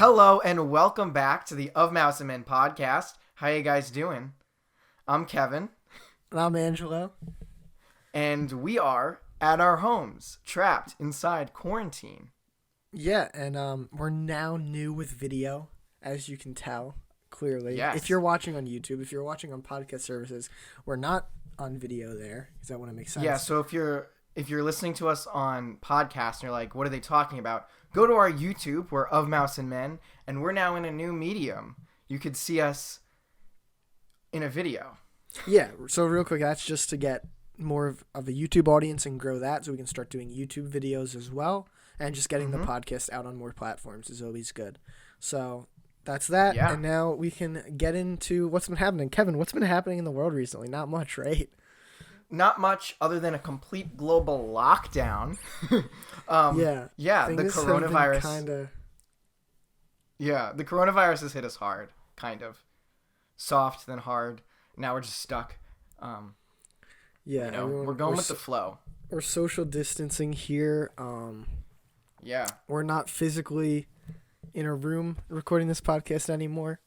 Hello and welcome back to the Of Mouse and Men podcast. How you guys doing? I'm Kevin. And I'm Angelo. And we are at our homes, trapped inside quarantine. Yeah, and we're now new with video, as you can tell, clearly. Yes. If you're watching on YouTube, if you're watching on podcast services, we're not on video there. Does that want to make sense? Yeah, so if you're listening to us on podcast and you're like, what are they talking about? Go to our YouTube, we're Of Mouse and Men, and we're now in a new medium. You could see us in a video. Yeah, so real quick, that's just to get more of a YouTube audience and grow that so we can start doing YouTube videos as well. And just getting the podcast out on more platforms is always good. So that's that. Yeah. And now we can get into what's been happening. Kevin, what's been happening in the world recently? Not much, right? Not much other than a complete global lockdown. Yeah, the coronavirus. Kinda... Yeah, the coronavirus has hit us hard, kind of. Soft, then hard. Now we're just stuck. We're going with the flow. We're social distancing here. Yeah. We're not physically in a room recording this podcast anymore.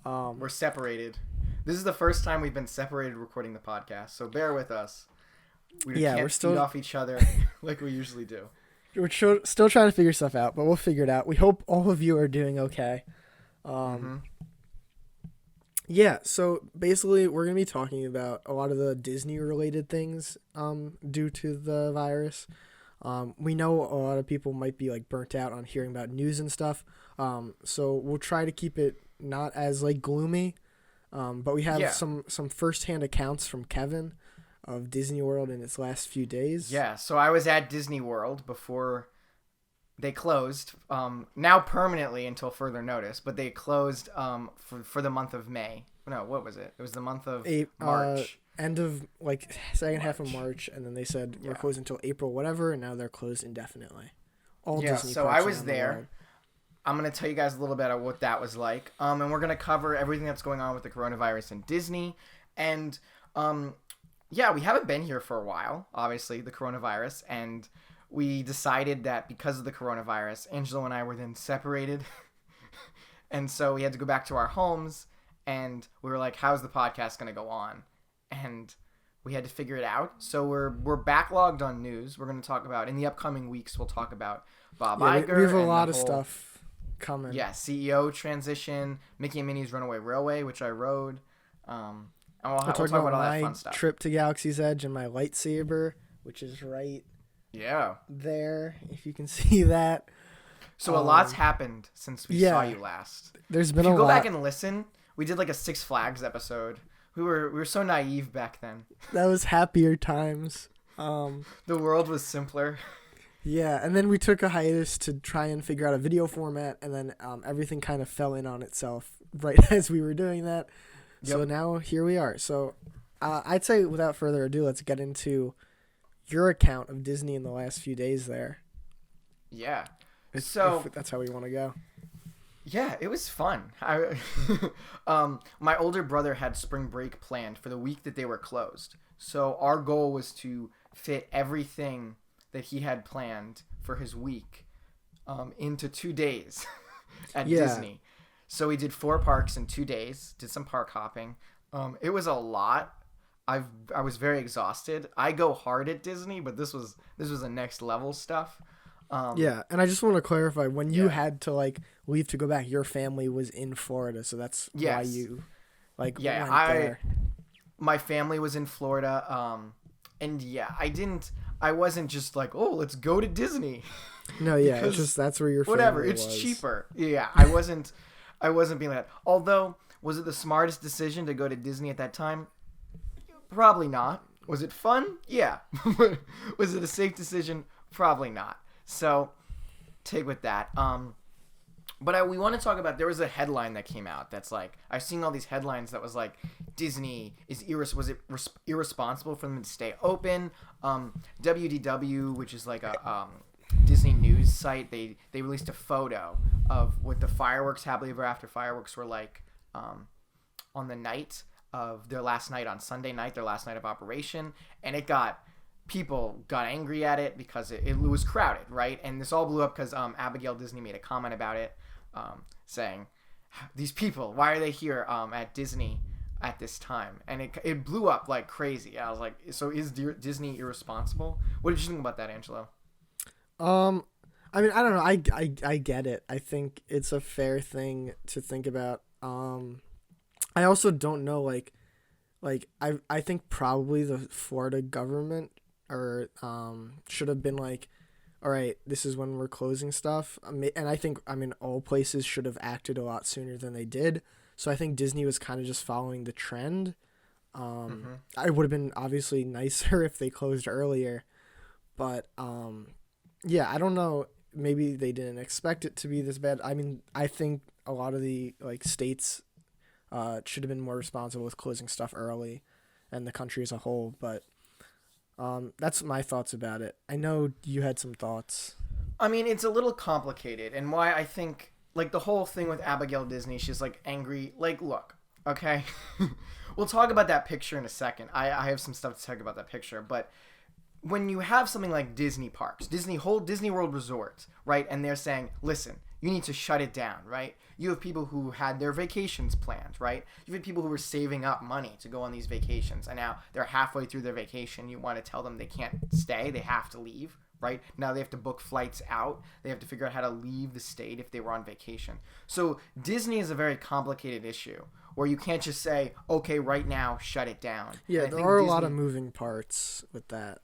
We're separated. This is the first time we've been separated recording the podcast, so bear with us. We're still feed off each other like we usually do. We're still trying to figure stuff out, but we'll figure it out. We hope all of you are doing okay. Yeah, so basically we're going to be talking about a lot of the Disney-related things due to the virus. We know a lot of people might be like burnt out on hearing about news and stuff, so we'll try to keep it not as like gloomy. But we have some first-hand accounts from Kevin of Disney World in its last few days. Yeah, so I was at Disney World before they closed, now permanently until further notice, but they closed for the month of May. No, what was it? It was the month of March. End of like second half of March, and then they said we're closed until April, whatever, and now they're closed indefinitely. All Disney so parks I was there. I'm going to tell you guys a little bit of what that was like. And we're going to cover everything that's going on with the coronavirus in Disney. And, we haven't been here for a while, obviously, the coronavirus. And we decided that because of the coronavirus, Angelo and I were then separated. And so we had to go back to our homes. And we were like, how's the podcast going to go on? And we had to figure it out. So we're backlogged on news. We're going to talk about, in the upcoming weeks, we'll talk about Bob Iger. We have a lot of stuff coming. Yeah, CEO transition, Mickey and Minnie's Runaway Railway, which I rode. And we'll talk about all that fun stuff. Trip to Galaxy's Edge and my lightsaber, which is right there, if you can see that. So a lot's happened since we saw you last. There's been a lot. If you go back and listen, we did like a Six Flags episode. We were so naive back then. That was happier times. The world was simpler. Yeah, and then we took a hiatus to try and figure out a video format, and then everything kind of fell in on itself right as we were doing that. Yep. So now here we are. So I'd say without further ado, let's get into your account of Disney in the last few days there. Yeah. If that's how we want to go. Yeah, it was fun. My older brother had spring break planned for the week that they were closed. So our goal was to fit everything that he had planned for his week into 2 days at Disney. So we did 4 parks in 2 days, did some park hopping. It was a lot. I was very exhausted. I go hard at Disney, but this was a next level stuff. And I just want to clarify, when you had to like leave to go back, your family was in Florida, so that's why you went there. My family was in Florida, and I wasn't just like, oh, let's go to Disney. No, it's just that's where your family whatever. It's cheaper. Yeah, I wasn't being like that. Although, was it the smartest decision to go to Disney at that time? Probably not. Was it fun? Yeah. Was it a safe decision? Probably not. So, take with that. But we want to talk about, there was a headline that came out that's like, I've seen all these headlines that was like, Disney was it irresponsible for them to stay open? WDW, which is like a Disney news site, they released a photo of what the fireworks, Happily Ever After fireworks were like on the night of their last night on Sunday night, their last night of operation, and people got angry at it because it was crowded, right? And this all blew up because Abigail Disney made a comment about it. saying, "These people, why are they here at Disney at this time?" And it blew up like crazy. I was like, "So is Disney irresponsible?" What did you think about that, Angelo? I mean, I don't know. I get it. I think it's a fair thing to think about. I also don't know, I think probably the Florida government or should have been like, all right, this is when we're closing stuff. And I think, all places should have acted a lot sooner than they did. So I think Disney was kind of just following the trend. It would have been obviously nicer if they closed earlier, but yeah, I don't know. Maybe they didn't expect it to be this bad. I mean, I think a lot of the states should have been more responsible with closing stuff early, and the country as a whole. But that's my thoughts about it. I know you had some thoughts. I mean, it's a little complicated, and why I think the whole thing with Abigail Disney, she's angry. Look, okay, we'll talk about that picture in a second. I have some stuff to talk about that picture, but when you have something like Disney parks, Disney World Resort, right, and they're saying, listen, you need to shut it down, right? You have people who had their vacations planned, right? You have people who were saving up money to go on these vacations, and now they're halfway through their vacation. You want to tell them they can't stay, they have to leave, right? Now they have to book flights out. They have to figure out how to leave the state if they were on vacation. So Disney is a very complicated issue where you can't just say, okay, right now, shut it down. Yeah, there are a lot of moving parts with that.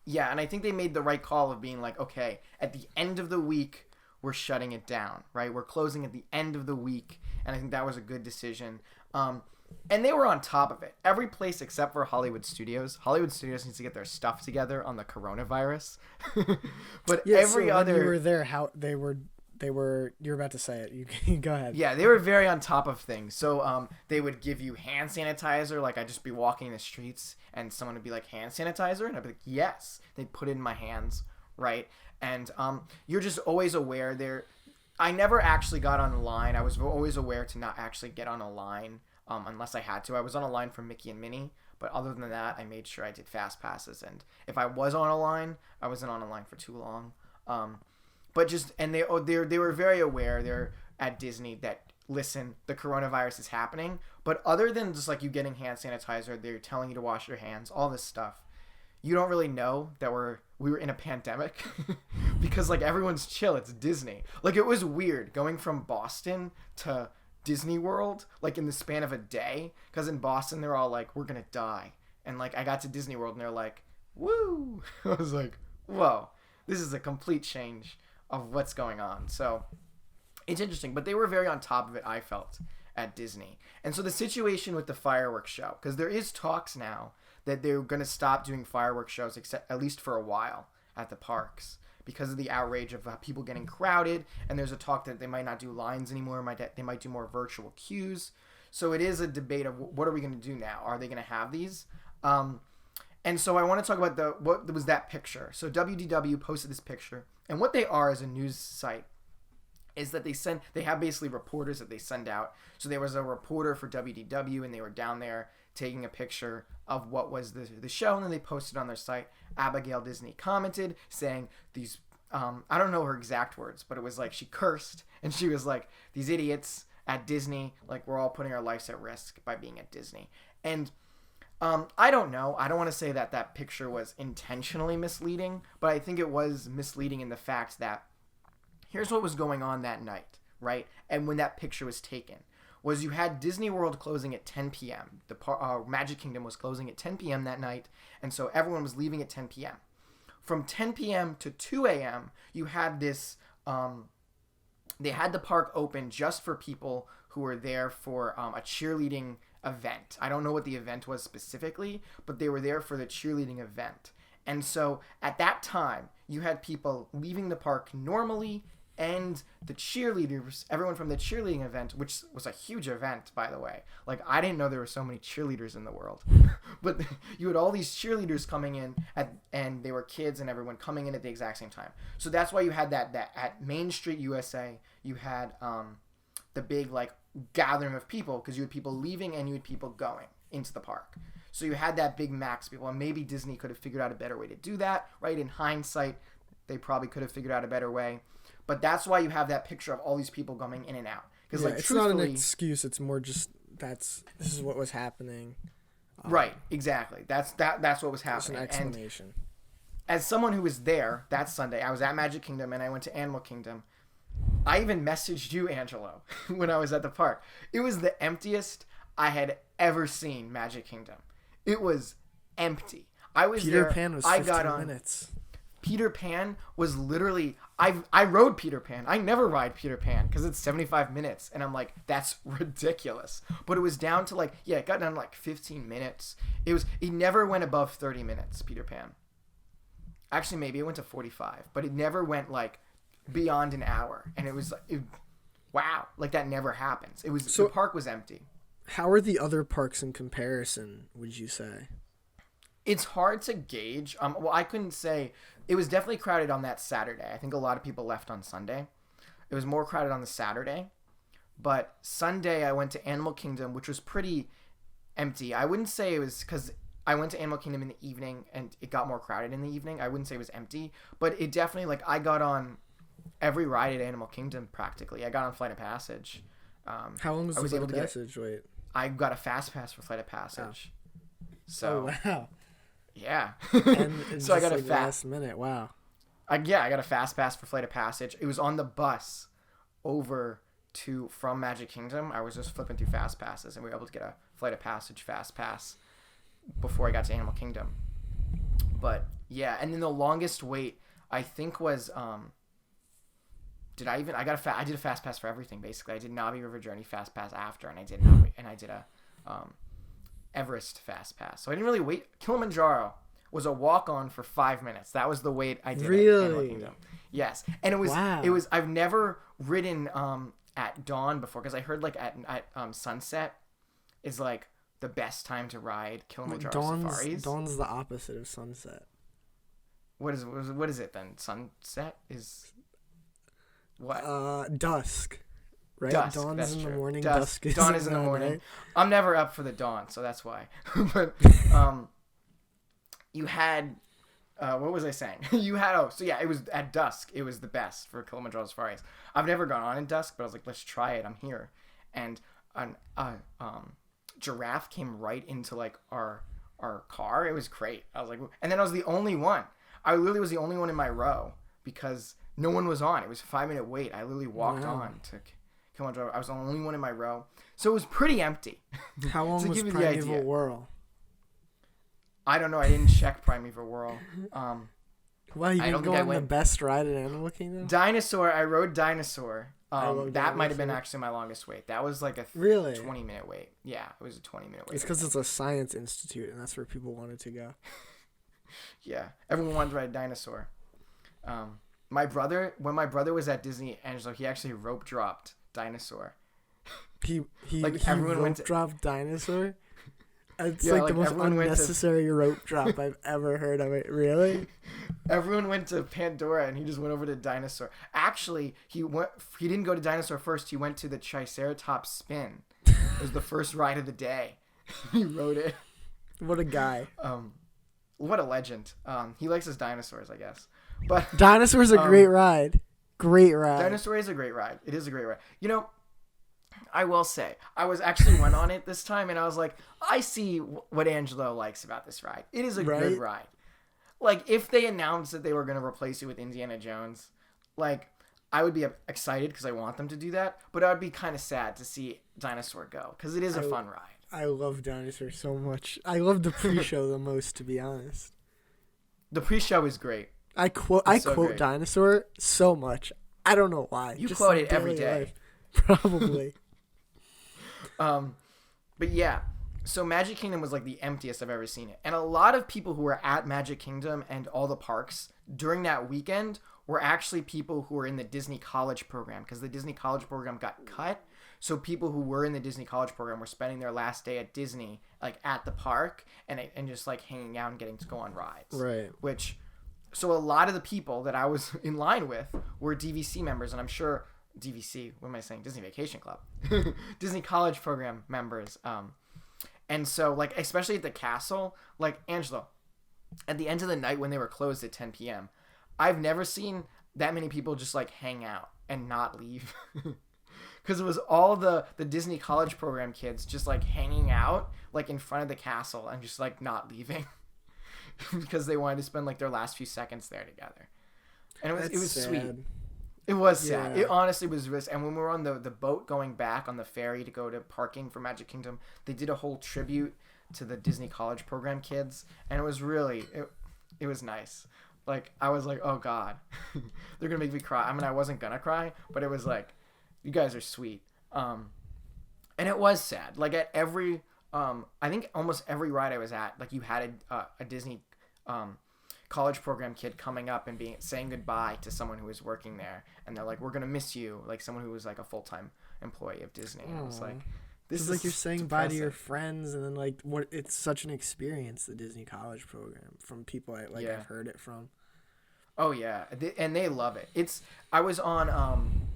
Yeah, and I think they made the right call of being like, okay, at the end of the week, we're shutting it down, right? We're closing at the end of the week, and I think that was a good decision. And they were on top of it. Every place except for Hollywood Studios. Hollywood Studios needs to get their stuff together on the coronavirus. But yeah, every other... When you were there, how they were you're about to say it. You can go ahead. Yeah, they were very on top of things. So they would give you hand sanitizer. I'd just be walking the streets and someone would be like, hand sanitizer? And I'd be like, yes. They'd put it in my hands, right? And you're just always aware there. I never actually got on a line. I was always aware to not actually get on a line unless I had to. I was on a line for Mickey and Minnie. But other than that, I made sure I did fast passes. And if I was on a line, I wasn't on a line for too long. But just, and they were very aware there at Disney that, listen, the coronavirus is happening. But other than just you getting hand sanitizer, they're telling you to wash your hands, all this stuff. You don't really know that we were in a pandemic because everyone's chill. It's Disney. It was weird going from Boston to Disney World in the span of a day. Because in Boston they're all like, we're gonna die, and I got to Disney World and they're like, woo. I was like, whoa, this is a complete change of what's going on. So it's interesting, but they were very on top of it, I felt, at Disney. And so the situation with the fireworks show, because there is talks now that they're going to stop doing fireworks shows, except at least for a while at the parks, because of the outrage of people getting crowded. And there's a talk that they might not do lines anymore. They might do more virtual queues. So it is a debate of what are we going to do now? Are they going to have these? And so I want to talk about what was that picture. So WDW posted this picture, and what they are as a news site is that they have basically reporters that they send out. So there was a reporter for WDW, and they were down there taking a picture of what was the show, and then they posted on their site. Abigail Disney commented saying these, I don't know her exact words, but it was she cursed, and she was like, these idiots at Disney, we're all putting our lives at risk by being at Disney. And I don't know. I don't want to say that picture was intentionally misleading, but I think it was misleading in the fact that here's what was going on that night, right? And when that picture was taken, was you had Disney World closing at 10 p.m. The Magic Kingdom was closing at 10 p.m. that night, and so everyone was leaving at 10 p.m. From 10 p.m. to 2 a.m., you had this... they had the park open just for people who were there for a cheerleading event. I don't know what the event was specifically, but they were there for the cheerleading event. And so at that time, you had people leaving the park normally, and the cheerleaders, everyone from the cheerleading event, which was a huge event, by the way. I didn't know there were so many cheerleaders in the world. But you had all these cheerleaders coming in, and they were kids and everyone coming in at the exact same time. So that's why you had that at Main Street USA, you had the big, gathering of people, because you had people leaving and you had people going into the park. So you had that big max people, and maybe Disney could have figured out a better way to do that, right? In hindsight, they probably could have figured out a better way. But that's why you have that picture of all these people going in and out. Because Yeah, it's not an excuse. It's more just this is what was happening. Right, exactly. That's what was happening. It's an explanation. And as someone who was there that Sunday, I was at Magic Kingdom and I went to Animal Kingdom. I even messaged you, Angelo, when I was at the park. It was the emptiest I had ever seen Magic Kingdom. It was empty. I was Peter there. Pan was I 15 got on. minutes. Peter Pan was literally I rode Peter Pan. I never ride Peter Pan because it's 75 minutes and I'm like, that's ridiculous. But it was down to like, yeah, it got down to like 15 minutes. It never went above 30 minutes, Peter Pan. Actually, maybe it went to 45, but it never went like beyond an hour. And it was like, wow, like that never happens. The park was empty. How are the other parks in comparison, would you say? It's hard to gauge. Well, I couldn't say. It was definitely crowded on that Saturday. I think a lot of people left on Sunday. It was more crowded on the Saturday. But Sunday, I went to Animal Kingdom, which was pretty empty. I wouldn't say it was because I went to Animal Kingdom in the evening and it got more crowded in the evening. I wouldn't say it was empty. But it definitely, like, I got on every ride at Animal Kingdom practically. I got on Flight of Passage. How long was the Flight of Passage? Wait. I got a Fast Pass for Flight of Passage. Oh. So, wow. Yeah. And so I got a last minute. Wow. I got a Fast Pass for Flight of Passage. It was on the bus over from Magic Kingdom. I was just flipping through Fast Passes and we were able to get a Flight of Passage Fast Pass before I got to Animal Kingdom. But yeah, and then the longest wait I think was I did a Fast Pass for everything basically. I did Navi River Journey Fast Pass after, and I did a Everest Fast Pass. So I didn't really wait. Kilimanjaro was a walk-on for 5 minutes. That was the wait I did. Really? At Animal Kingdom. Yes, and it was. Wow. It was. I've never ridden at dawn before because I heard like at sunset is like the best time to ride Kilimanjaro safaris. Dawn's the opposite of sunset. What is it then? Sunset is what? Dusk. Right? Dusk, Dawn's that's in true. the morning. Dusk is dawn is in the morning. night. I'm never up for the dawn, so that's why. But you had what was I saying? You had it was at dusk. It was the best for Kilimanjaro safaris. I've never gone on in dusk, but I was like, let's try it. I'm here, and an giraffe came right into like our car. It was great. I was like, and then I was the only one. I literally was the only one in my row because no one was on. It was a 5-minute wait. I literally walked on to Kilimanjaro. I was the only one in my row, so it was pretty empty. How long was Primeval Whirl? I don't know. I didn't check Primeval Whirl. Well, you didn't go on the best ride at Animal Kingdom? Dinosaur. I rode Dinosaur. That Dinosaur. might have been actually my longest wait. That was like a 20-minute wait. Yeah, it was a 20-minute wait. It's because it's a science institute, and that's where people wanted to go. Yeah, everyone wanted to ride a dinosaur. When my brother was at Disney, Angelo, he actually rope dropped Dinosaur. He everyone rope dropped Dinosaur? It's yeah, the most unnecessary rope drop I've ever heard of it. Really? Everyone went to Pandora and he just went over to Dinosaur. Actually, he didn't go to Dinosaur first. He went to the Triceratops spin. It was the first ride of the day. He rode it. What a guy. What a legend. He likes his dinosaurs, I guess. But Dinosaur's a great ride. Great ride. Dinosaur is a great ride. It is a great ride. You know, I will say, I went on it this time, and I was like, I see what Angelo likes about this ride. It is a good ride. Like, if they announced that they were going to replace it with Indiana Jones, like, I would be excited because I want them to do that, but I would be kind of sad to see Dinosaur go because it is a fun ride. I love Dinosaur so much. I love the pre-show the most, to be honest. The pre-show is great. I quote Dinosaur so much. I don't know why. You quote it every day. Life. Probably. But yeah, so Magic Kingdom was like the emptiest I've ever seen it. And a lot of people who were at Magic Kingdom and all the parks during that weekend were actually people who were in the Disney College program because the Disney College program got cut. So people who were in the Disney College program were spending their last day at Disney, like at the park and just like hanging out and getting to go on rides. Right. So a lot of the people that I was in line with were DVC members, and I'm sure DVC, what am I saying? Disney Vacation Club. Disney College Program members. And so, like, especially at the castle, like, Angelo, at the end of the night when they were closed at 10 p.m., I've never seen that many people just like hang out and not leave. Because it was all the Disney College Program kids just like hanging out like in front of the castle and just like not leaving because they wanted to spend like their last few seconds there together. And it was sad. sweet. It was sad. Yeah. It honestly was. And when we were on the boat going back on the ferry to go to parking for Magic Kingdom, they did a whole tribute to the Disney College Program kids, and it was really it was nice. Like I was like, oh God, they're gonna make me cry. I mean, I wasn't gonna cry, but it was like, you guys are sweet. And it was sad. Like at every, I think almost every ride I was at, like you had a Disney college program kid coming up and saying goodbye to someone who was working there, and they're like, we're gonna miss you, like someone who was like a full-time employee of Disney. And I was like, this is like you're saying depressing. bye to your friends, and then like it's such an experience, the Disney College Program, from people I've heard it from. Oh yeah, and they love it. I was on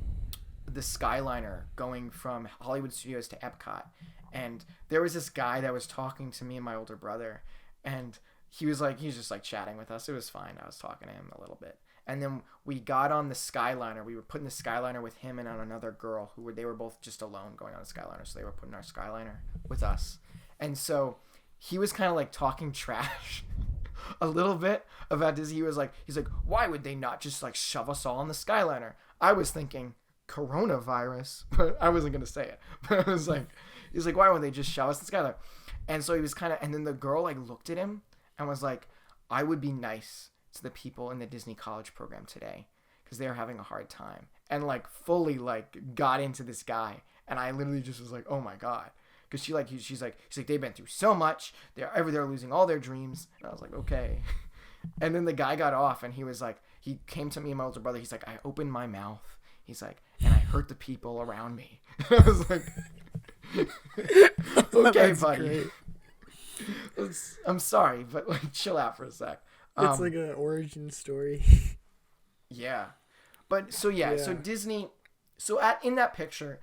the Skyliner going from Hollywood Studios to Epcot, and there was this guy that was talking to me and my older brother, and he was just like chatting with us. It was fine. I was talking to him a little bit, and then we got on the Skyliner. We were putting the Skyliner with him and on another girl they were both just alone going on the Skyliner, so they were putting our Skyliner with us, and so he was kind of like talking trash a little bit about Disney. He's like, why would they not just like shove us all on the Skyliner? I was thinking coronavirus, but I wasn't gonna say it. But I was like, he's like, why wouldn't they just shove us in the Skyliner? And so he was and then the girl like looked at him and was like, I would be nice to the people in the Disney College Program today because they're having a hard time, and like fully like got into this guy, and I literally just was like, oh my God. Because she's like they've been through so much. They're losing all their dreams. And I was like, okay. And then the guy got off, and he was like, he came to me and my older brother. He's like, I opened my mouth. He's like, and I hurt the people around me. I was like, okay, buddy. I'm sorry, but like, chill out for a sec. It's like an origin story. Yeah, but so Disney. So in that picture,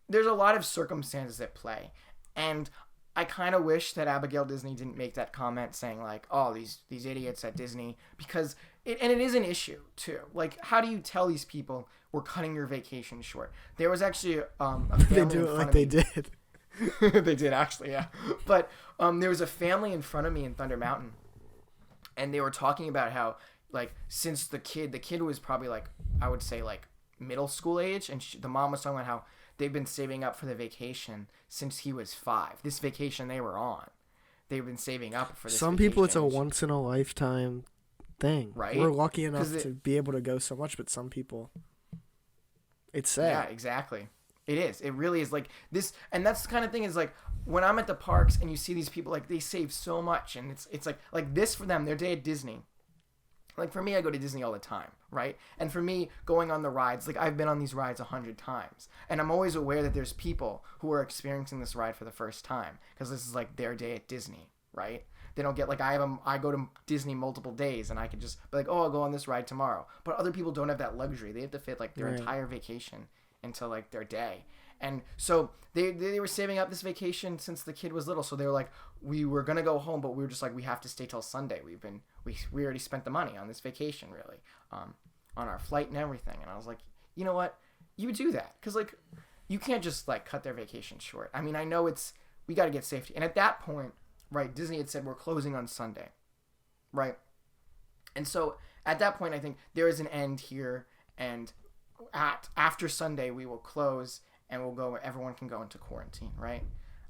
there's a lot of circumstances at play, and I kind of wish that Abigail Disney didn't make that comment saying like, oh, these idiots at Disney, because it is an issue too. Like, how do you tell these people we're cutting your vacation short? There was actually a family They do it like they did. They did actually, yeah. But there was a family in front of me in Thunder Mountain, and they were talking about how like since the kid was probably like, I would say like middle school age, and the mom was talking about how they've been saving up for the vacation since he was 5. This vacation they were on, they've been saving up for this Some vacation. people, it's a once in a lifetime thing. Right? We're lucky enough to be able to go so much, but some people, it's sad. Yeah, exactly. It is. It really is like this. And that's the kind of thing is like when I'm at the parks and you see these people, like they save so much, and it's like this for them, their day at Disney. Like for me, I go to Disney all the time, right? And for me, going on the rides, like I've been on these rides 100 times. And I'm always aware that there's people who are experiencing this ride for the first time because this is like their day at Disney, right? They don't get like I go to Disney multiple days and I can just be like, oh, I'll go on this ride tomorrow. But other people don't have that luxury. They have to fit like their entire vacation into like their day. And so they were saving up this vacation since the kid was little. So they were like, we were going to go home, but we were just like, we have to stay till Sunday. We already spent the money on this vacation, really, on our flight and everything. And I was like, you know what? You would do that. Because, like, you can't just, like, cut their vacation short. I mean, I know we got to get safety. And at that point, right, Disney had said we're closing on Sunday, right? And so at that point, I think there is an end here. And after Sunday, we will close and we'll go, everyone can go into quarantine, right?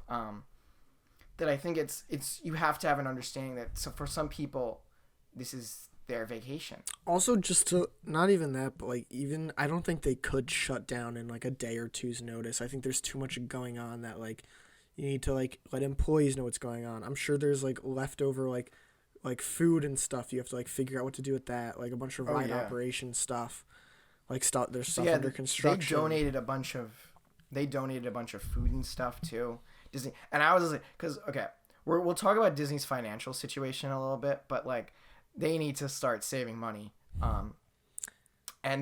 That I think it's you have to have an understanding that for some people, this is their vacation. Also, just to, not even that, but like even, I don't think they could shut down in like a day or two's notice. I think there's too much going on that like you need to like let employees know what's going on. I'm sure there's like leftover like food and stuff. You have to like figure out what to do with that. Like a bunch of ride operation stuff. Like there's stuff under construction. They donated a bunch of food and stuff too. Disney, and I was like, because okay, we'll talk about Disney's financial situation a little bit, but like they need to start saving money.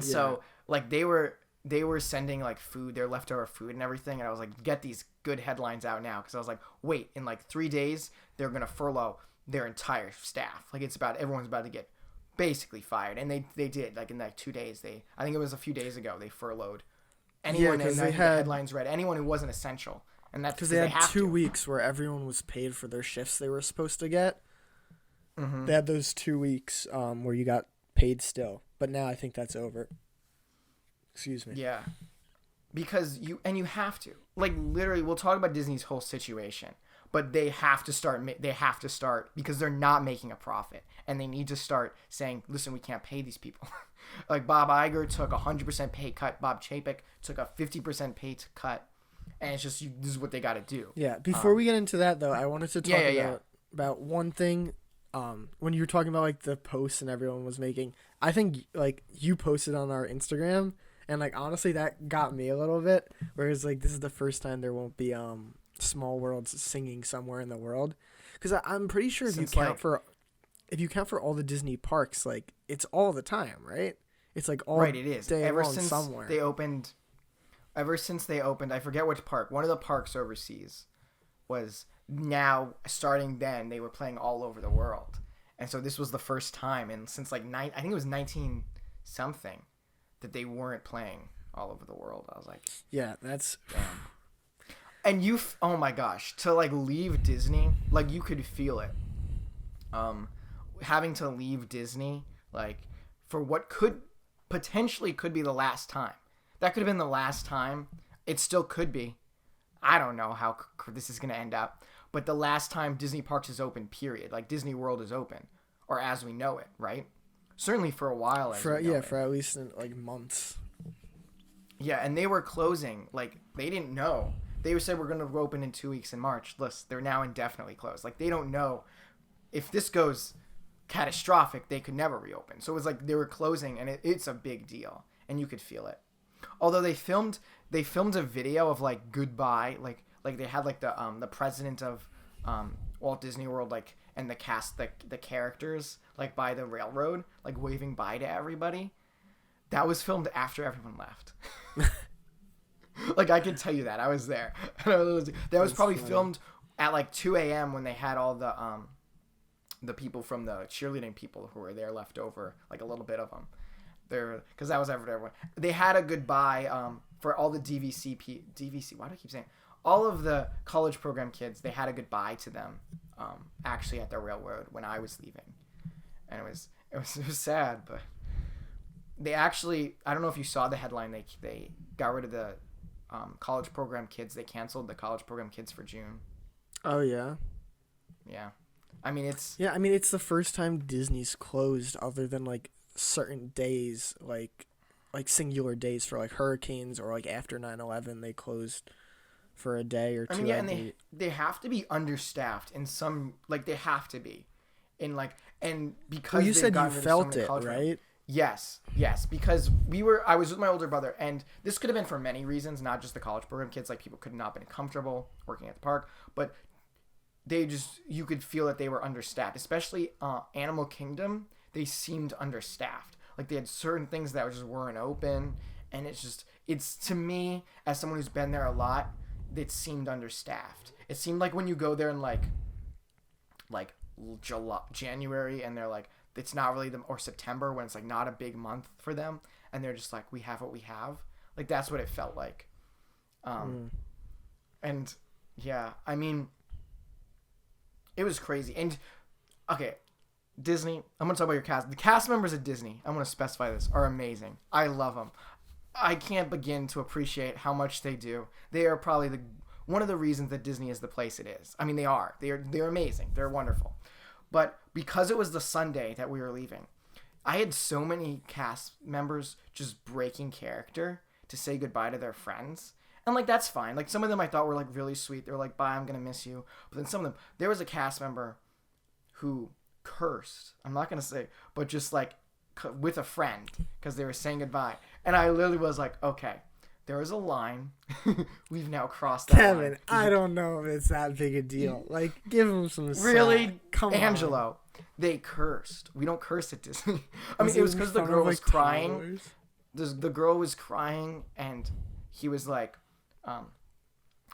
So like they were sending like food, their leftover food and everything, and I was like, get these good headlines out now, because I was like, wait, in like 3 days they're gonna furlough their entire staff. Like everyone's about to get basically fired, and they did, like, in like 2 days. I think it was a few days ago, they furloughed anyone. because and they the had headlines read anyone who wasn't essential, and that's because they had 2 to. weeks where everyone was paid for their shifts they were supposed to get. Mm-hmm. They had those 2 weeks where you got paid still, but now I think that's over. Excuse me. Yeah, because you have to, like, literally, we'll talk about Disney's whole situation, but they have to start because they're not making a profit, and they need to start saying, listen, we can't pay these people. Like, Bob Iger took a 100% pay cut. Bob Chapek took a 50% pay cut, and it's just this is what they got to do. Yeah. Before we get into that, though, I wanted to talk about one thing. When you were talking about, like, the posts and everyone was making, I think, like, you posted on our Instagram, and, like, honestly, that got me a little bit. Whereas, like, this is the first time there won't be Small Worlds singing somewhere in the world, because I'm pretty sure if you count for all the Disney parks, like, it's all the time, right? It's like all right. It is day ever long since somewhere. Ever since they opened, I forget which park. One of the parks overseas was now starting. Then they were playing all over the world, and so this was the first time, and since like I think it was 19 something, that they weren't playing all over the world. I was like, yeah, that's damn. And oh my gosh, to like leave Disney, like you could feel it. Having to leave Disney, like, for what could be the last time. That could have been the last time. It still could be. I don't know how this is going to end up. But the last time Disney Parks is open, period. Like, Disney World is open. Or as we know it, right? Certainly for a while. for at least like months. Yeah, and they were closing. Like, they didn't know. They said we're going to open in 2 weeks in March. Listen, they're now indefinitely closed. Like, they don't know. If this goes catastrophic, they could never reopen. So it was like they were closing, and it's a big deal, and you could feel it. Although they filmed a video of like goodbye, like they had like the president of Walt Disney World, like, and the cast, the characters, like, by the railroad, like, waving bye to everybody. That was filmed after everyone left. Like, I can tell you that I was there. That was probably funny. Filmed at like 2 a.m. when they had all the people from the cheerleading people who were there left over, like a little bit of them. Because that was everyone. They had a goodbye for all the DVC. Why do I keep saying all of the college program kids? They had a goodbye to them, actually at the railroad when I was leaving, and it was sad. But they actually, I don't know if you saw the headline. They got rid of the college program kids. They canceled the college program kids for June. Oh yeah. Yeah. I mean, it's the first time Disney's closed other than like certain days, like singular days for like hurricanes, or like after 9/11 they closed for a day or two. I mean, yeah, and they have to be understaffed in some, like, they have to be in, like, and because you said you felt it, right? Yes, because I was with my older brother, and this could have been for many reasons, not just the college program kids. Like, people could not have been comfortable working at the park, but you could feel that they were understaffed, especially Animal Kingdom. They seemed understaffed. Like, they had certain things that just weren't open, and it's to me, as someone who's been there a lot, it seemed understaffed. It seemed like when you go there in like January, and they're like, it's not really or September, when it's like not a big month for them, and they're just like, we have what we have. Like, that's what it felt like. And yeah, I mean, it was crazy. And okay, Disney, I'm going to talk about your cast. The cast members at Disney, I'm going to specify this, are amazing. I love them. I can't begin to appreciate how much they do. They are probably one of the reasons that Disney is the place it is. I mean, they are. They're amazing. They're wonderful. But because it was the Sunday that we were leaving, I had so many cast members just breaking character to say goodbye to their friends. And, like, that's fine. Like, some of them I thought were, like, really sweet. They were like, bye, I'm going to miss you. But then some of them, there was a cast member who cursed. I'm not going to say, but just, like, with a friend, because they were saying goodbye. And I literally was like, okay, there is a line. We've now crossed that Kevin, line. I don't know if it's that big a deal. Like, give him some really slack. Come Angelo, on. They cursed. We don't curse at Disney. I mean, it was because the girl was crying. The girl was crying, and he was like,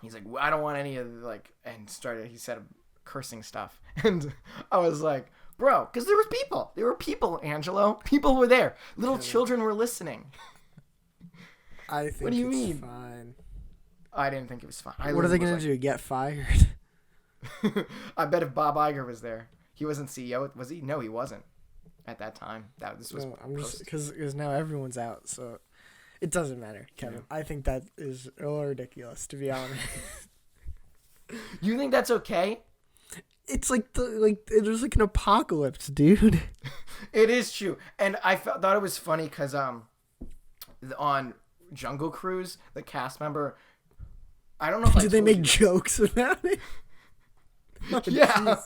he's like, I don't want any of the, like, and he said cursing stuff. And I was like, Bro, because there was people. There were people, Angelo. People were there. Little children were listening. I think what do you it's mean? fine. I didn't think it was fine. What are they going to do? Get fired? I bet if Bob Iger was there. He wasn't CEO, was he? No, he wasn't at that time. This was I'm just because now everyone's out, so it doesn't matter, Kevin. Yeah. I think that is a little ridiculous, to be honest. You think that's okay? It's like there's like an apocalypse, dude. It is true, and I thought it was funny because on Jungle Cruise, the cast member, I don't know if did they make jokes about it? Oh, yeah.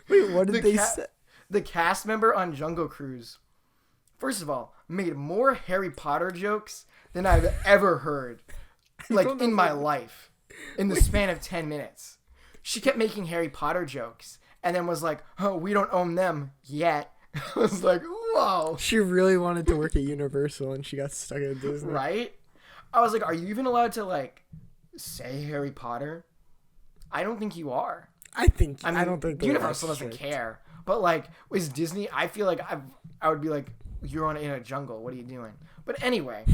Wait, what did they say? The cast member on Jungle Cruise, first of all, made more Harry Potter jokes than I've ever heard, like in my life, in the span of 10 minutes. She kept making Harry Potter jokes, and then was like, "Oh, we don't own them yet." I was like, "Whoa!" She really wanted to work at Universal, and she got stuck at Disney. Right? I was like, "Are you even allowed to like say Harry Potter?" I don't think you are. I don't think Universal doesn't care. But like with Disney, I feel like I would be like, you're in a jungle. What are you doing? But anyway,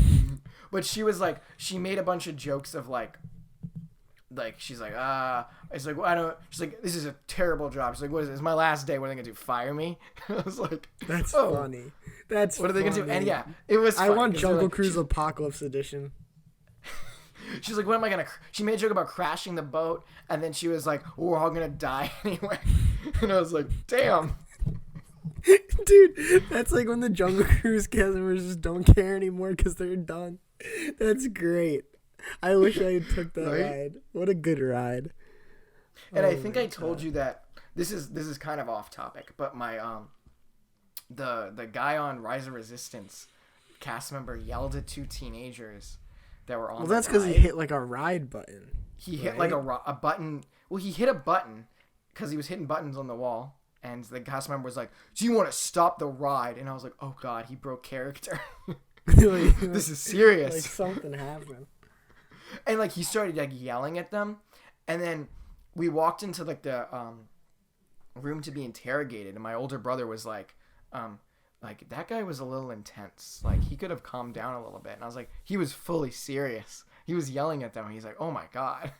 but she was like, she made a bunch of jokes of like she's like, it's like, well, she's like, this is a terrible job. She's like, what is this? It's my last day. What are they gonna do? Fire me? I was like, that's funny. What are they gonna do? And yeah, it was. I want Jungle Cruise Apocalypse Edition. She's like, what am I gonna? She made a joke about crashing the boat, and then she was like, oh, we're all gonna die anyway. And I was like, damn. Dude, that's like when the Jungle Cruise customers just don't care anymore because they're done. That's great. I wish I took that ride. What a good ride. And I think I told you that this is kind of off topic, but my the guy on Rise of Resistance cast member yelled at two teenagers that were on. Well, that's because he hit like a ride button. He hit like a button. Well, he hit a button because he was hitting buttons on the wall, and the cast member was like, "Do you want to stop the ride?" And I was like, "Oh God, he broke character. This is serious." Like something happened. And like he started like yelling at them, and then we walked into like the room to be interrogated, and my older brother was like that guy was a little intense. Like he could have calmed down a little bit. And I was like, he was fully serious. He was yelling at them. And he's like, oh my God,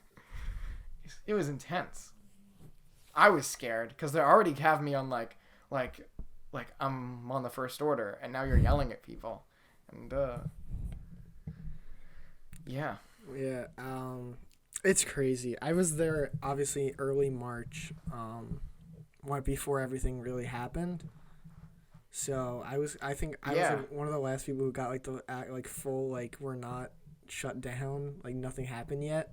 it was intense. I was scared because they already have me on like I'm on the First Order, and now you're yelling at people, and yeah. Yeah, it's crazy. I was there obviously early March, right before everything really happened. So I think I was like one of the last people who got like the full like we're not shut down, like nothing happened yet.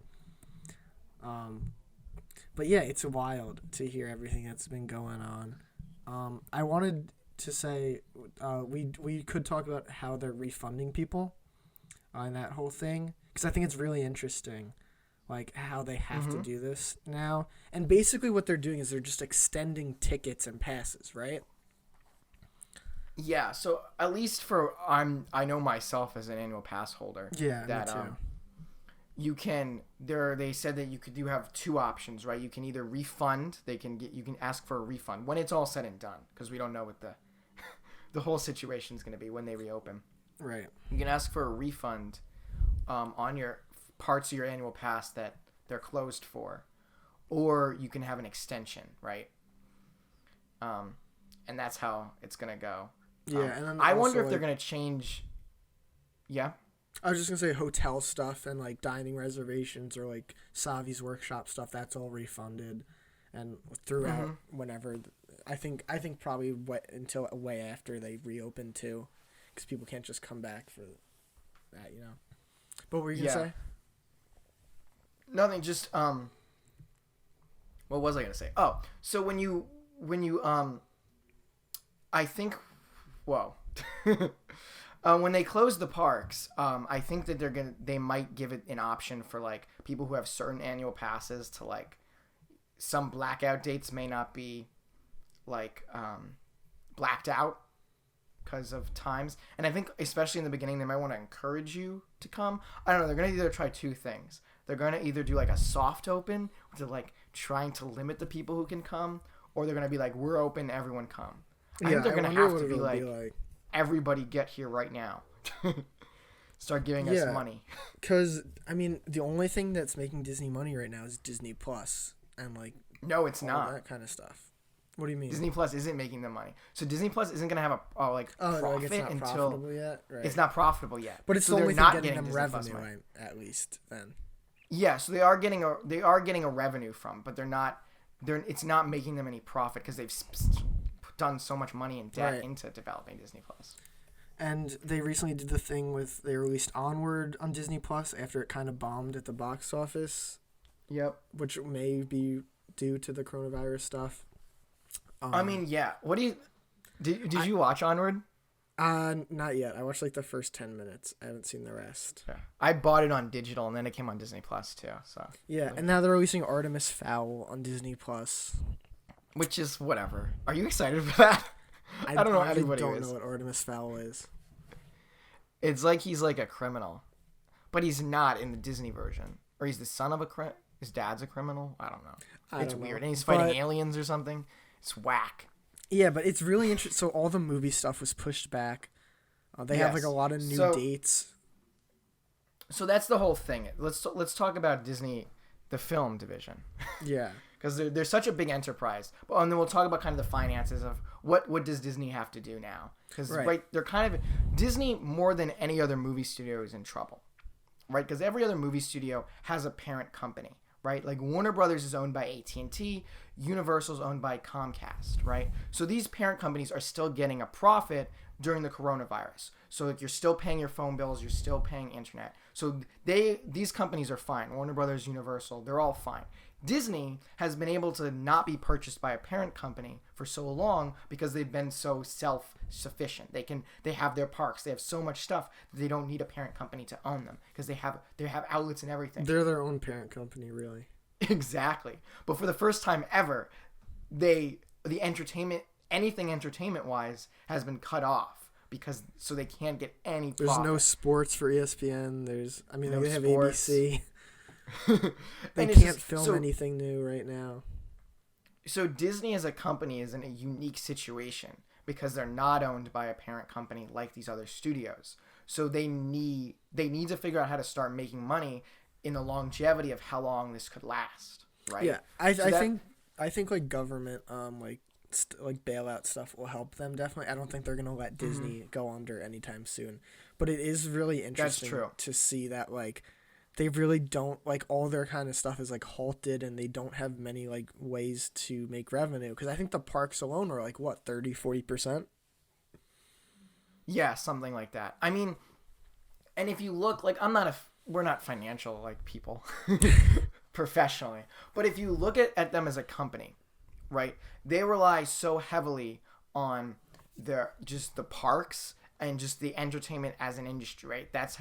But yeah, it's wild to hear everything that's been going on. I wanted to say we could talk about how they're refunding people on that whole thing. Because I think it's really interesting, like, how they have to do this now. And basically what they're doing is they're just extending tickets and passes, right? Yeah, so at least I know myself as an annual pass holder. Yeah, that, me too. You can, they said that you have two options, right? You can either refund, you can ask for a refund when it's all said and done, because we don't know what the whole situation's going to be when they reopen. Right. You can ask for a refund on your parts of your annual pass that they're closed for, or you can have an extension, right? And that's how it's gonna go. Yeah, and then I wonder if they're gonna change. Yeah, I was just gonna say hotel stuff and like dining reservations or like Savi's workshop stuff. That's all refunded, and throughout whenever. I think probably until way after they reopen too, because people can't just come back for that, you know. But what were you gonna say? Nothing. Just what was I gonna say? Oh, so when you I think, whoa, when they close the parks, I think that they might give it an option for like people who have certain annual passes to like some blackout dates may not be like blacked out because of times, and I think especially in the beginning they might want to encourage you to come. I don't know, they're gonna either try two things. They're gonna either do like a soft open, which is like trying to limit the people who can come, or they're gonna be like, we're open, everyone come. I Yeah, think they're gonna wonder have what to be it'll like, everybody get here right now. Start giving us money. Because, I mean, the only thing that's making Disney money right now is Disney Plus and, like, no, it's all not. that kind of stuff. What do you mean? Disney Plus isn't making them money. So Disney Plus isn't going to have a profit it's not until profitable yet? Right. it's not profitable yet. But it's so the only they're thing not getting them Disney Plus revenue, money. at least, then. Yeah, so they are getting a revenue from, but it's not making them any profit because they've done so much money in debt into developing Disney Plus. And they recently did the thing with they released Onward on Disney Plus after it kind of bombed at the box office. Yep. Which may be due to the coronavirus stuff. I mean, yeah. What do you did you watch Onward? Not yet. I watched like the first 10 minutes. I haven't seen the rest. Yeah. I bought it on digital and then it came on Disney Plus too. So yeah, and now they're releasing Artemis Fowl on Disney Plus, which is whatever. Are you excited for that? I don't know. Anybody don't know what Artemis Fowl is. It's like he's like a criminal, but he's not in the Disney version. Or he's the son of his dad's a criminal. I don't know. It's weird, and he's fighting aliens or something. It's whack. Yeah, but it's really interesting. So all the movie stuff was pushed back. They have like a lot of new dates. So that's the whole thing. Let's talk about Disney, the film division. Yeah. Because they're such a big enterprise. And then we'll talk about kind of the finances of what does Disney have to do now. Because they're kind of Disney more than any other movie studio is in trouble, right? Because every other movie studio has a parent company, right? Like Warner Brothers is owned by AT&T, Universal's owned by Comcast, right? So these parent companies are still getting a profit during the coronavirus. So like you're still paying your phone bills, you're still paying internet. So these companies are fine. Warner Brothers, Universal, they're all fine. Disney has been able to not be purchased by a parent company for so long because they've been so self-sufficient. They have their parks. They have so much stuff that they don't need a parent company to own them because they have outlets and everything. They're their own parent company, really. Exactly. But for the first time ever, the entertainment, anything entertainment-wise, has been cut off so they can't get any profit. There's no sports for ESPN. They have sports. ABC. They can't film anything new right now. So Disney as a company is in a unique situation because they're not owned by a parent company like these other studios. So they need to figure out how to start making money in the longevity of how long this could last, right? Yeah, I think like government like bailout stuff will help them definitely. I don't think they're gonna let Disney go under anytime soon. But it is really interesting to see that like they really don't like all their kind of stuff is like halted and they don't have many like ways to make revenue because I think the parks alone are like what 30-40%. Yeah, something like that. I mean, and if you look like we're not financial like people professionally, but if you look at them as a company, right? They rely so heavily on just the parks and just the entertainment as an industry, right? That's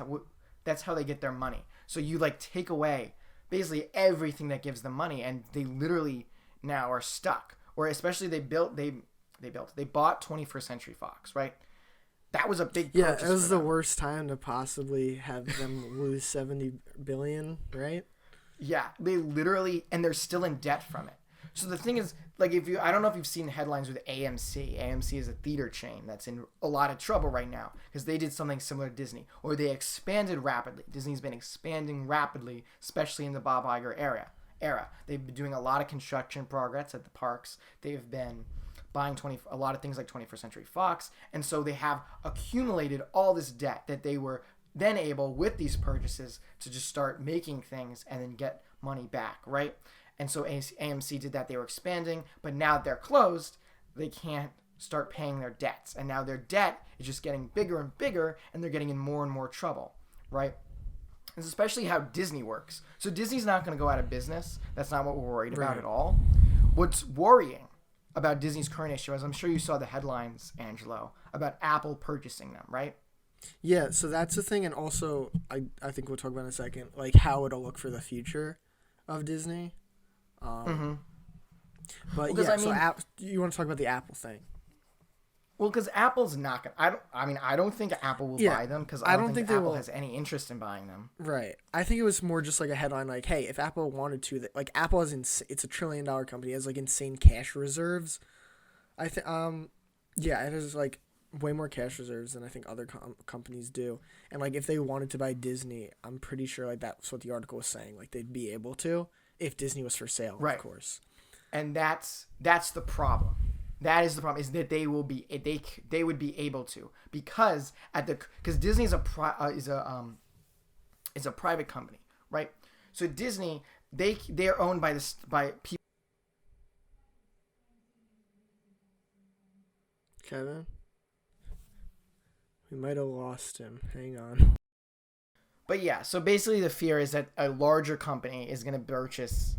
how they get their money. So you like take away basically everything that gives them money, and they literally now are stuck. Or especially they bought 21st Century Fox, right? That was a big purchase. Yeah, it was the worst time to possibly have them lose $70 billion, right? Yeah, they literally, and they're still in debt from it. So the thing is, like, I don't know if you've seen headlines with AMC. AMC is a theater chain that's in a lot of trouble right now because they did something similar to Disney, or they expanded rapidly. Disney's been expanding rapidly, especially in the Bob Iger era. They've been doing a lot of construction progress at the parks. They've been buying a lot of things like 21st Century Fox, and so they have accumulated all this debt that they were then able, with these purchases, to just start making things and then get money back, right? And so AMC did that. They were expanding, but now they're closed. They can't start paying their debts. And now their debt is just getting bigger and bigger, and they're getting in more and more trouble, right? It's especially how Disney works. So Disney's not going to go out of business. That's not what we're worried about at all. What's worrying about Disney's current issue, as I'm sure you saw the headlines, Angelo, about Apple purchasing them, right? Yeah, so that's the thing. And also, I think we'll talk about in a second, like how it'll look for the future of Disney. But yeah, you want to talk about the Apple thing? Well, because Apple's not gonna. I don't think Apple will buy them because I don't think Apple has any interest in buying them. Right. I think it was more just like a headline, like, hey, if Apple wanted to, like Apple has it's a $1 trillion company, it has like insane cash reserves. I think yeah, it has like way more cash reserves than I think other companies do. And like if they wanted to buy Disney, I'm pretty sure like that's what the article was saying. Like they'd be able to if Disney was for sale, right. Of course. And that's the problem. That is the problem, is that they would be able to, because Disney is a private company, right? So Disney, they're owned by people. Kevin, we might have lost him. Hang on. But yeah, so basically the fear is that a larger company is going to purchase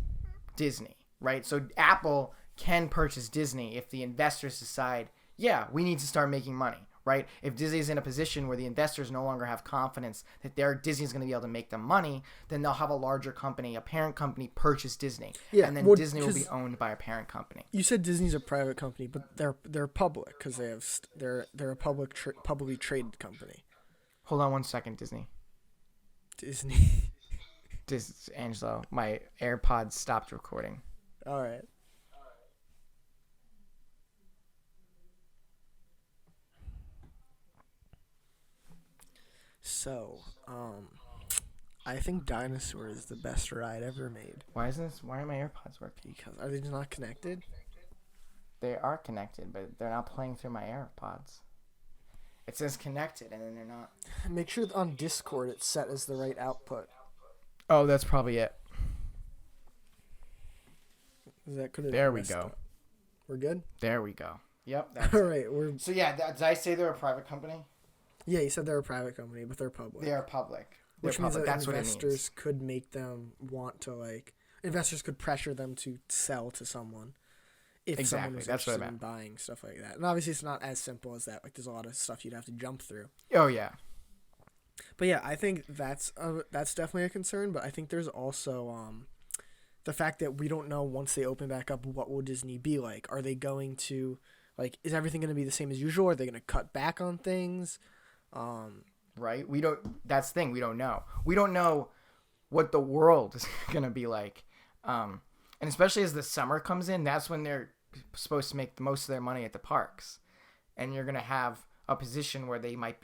Disney, right? So Apple can purchase Disney if the investors decide, yeah, we need to start making money, right? If Disney's in a position where the investors no longer have confidence that Disney's going to be able to make them money, then they'll have a larger company, a parent company, purchase Disney, and then Disney will be owned by a parent company. You said Disney's a private company, but they're public because they're a publicly traded company. Hold on one second, Disney. Angelo, my AirPods stopped recording. All right. So, I think Dinosaur is the best ride ever made. Why are my AirPods working? Because are they not connected? They are connected, but they're not playing through my AirPods. It says connected, and then they're not. Make sure on Discord it's set as the right output. Oh, that's probably it. There we go. Up. We're good? There we go. Yep. All right. So yeah, did I say they're a private company? Yeah, you said they're a private company, but they're public. They are public. Which means that investors could make them want to, like... Investors could pressure them to sell to someone if someone was interested in buying stuff like that. And obviously it's not as simple as that. Like, there's a lot of stuff you'd have to jump through. Oh, yeah. But yeah, I think that's definitely a concern, but I think there's also the fact that we don't know once they open back up, what will Disney be like? Are they going to... Like, is everything going to be the same as usual? Are they going to cut back on things? Right? That's the thing. We don't know. We don't know what the world is going to be like. And especially as the summer comes in, that's when they're supposed to make the most of their money at the parks. And you're going to have a position where they might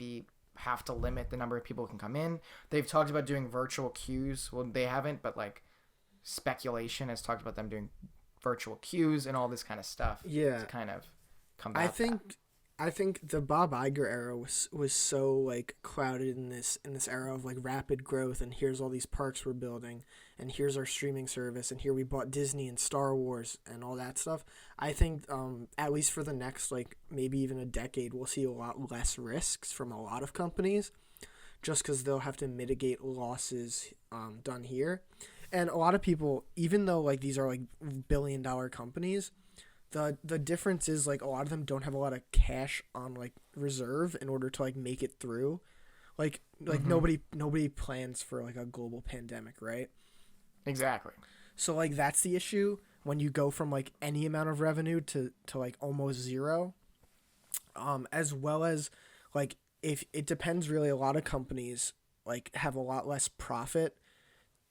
have to limit the number of people who can come in. They've talked about doing virtual queues. Well, they haven't, but like speculation has talked about them doing virtual queues and all this kind of stuff. Yeah. To kind of combat I think the Bob Iger era was so like clouded in this era of like rapid growth, and here's all these parks we're building, and here's our streaming service, and here we bought Disney and Star Wars and all that stuff. I think at least for the next like maybe even a decade, we'll see a lot less risks from a lot of companies, just because they'll have to mitigate losses done here. And a lot of people, even though like these are like billion-dollar companies, the difference is like a lot of them don't have a lot of cash on like reserve in order to like make it through. Like nobody plans for like a global pandemic, right? Exactly. So like that's the issue when you go from like any amount of revenue to like almost zero. As well as like if it depends really, a lot of companies like have a lot less profit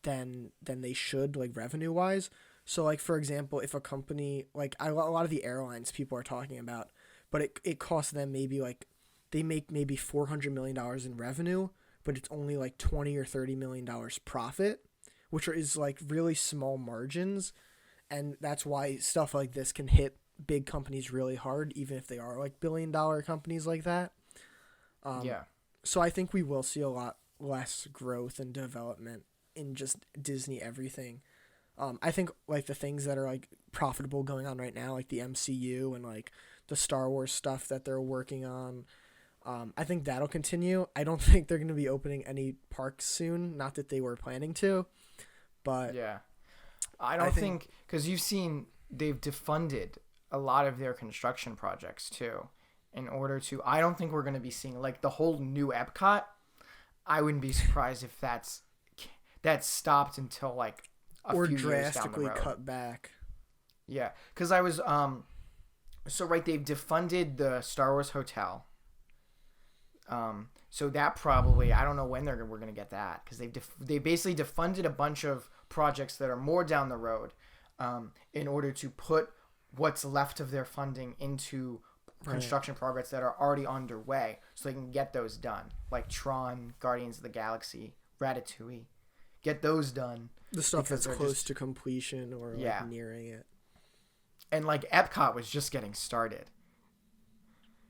than they should like revenue wise. So, like, for example, if a company, like, a lot of the airlines people are talking about, but it costs them maybe, like, they make maybe $400 million in revenue, but it's only, like, $20 or $30 million profit, which is, like, really small margins, and that's why stuff like this can hit big companies really hard, even if they are, like, billion-dollar companies like that. Yeah. So I think we will see a lot less growth and development in just Disney everything. I think like the things that are like profitable going on right now, like the MCU and like the Star Wars stuff that they're working on, I think that'll continue. I don't think they're going to be opening any parks soon. Not that they were planning to, but yeah, I don't think because you've seen they've defunded a lot of their construction projects too. In order to, I don't think we're going to be seeing like the whole new Epcot. I wouldn't be surprised if that's stopped until like. Or drastically cut back. Yeah, because I was So right, they've defunded the Star Wars hotel. So that probably, I don't know when we're gonna get that, because they basically defunded a bunch of projects that are more down the road, in order to put what's left of their funding into construction projects that are already underway, so they can get those done, like Tron, Guardians of the Galaxy, Ratatouille, get those done. The stuff that's close to completion or like nearing it. And like Epcot was just getting started.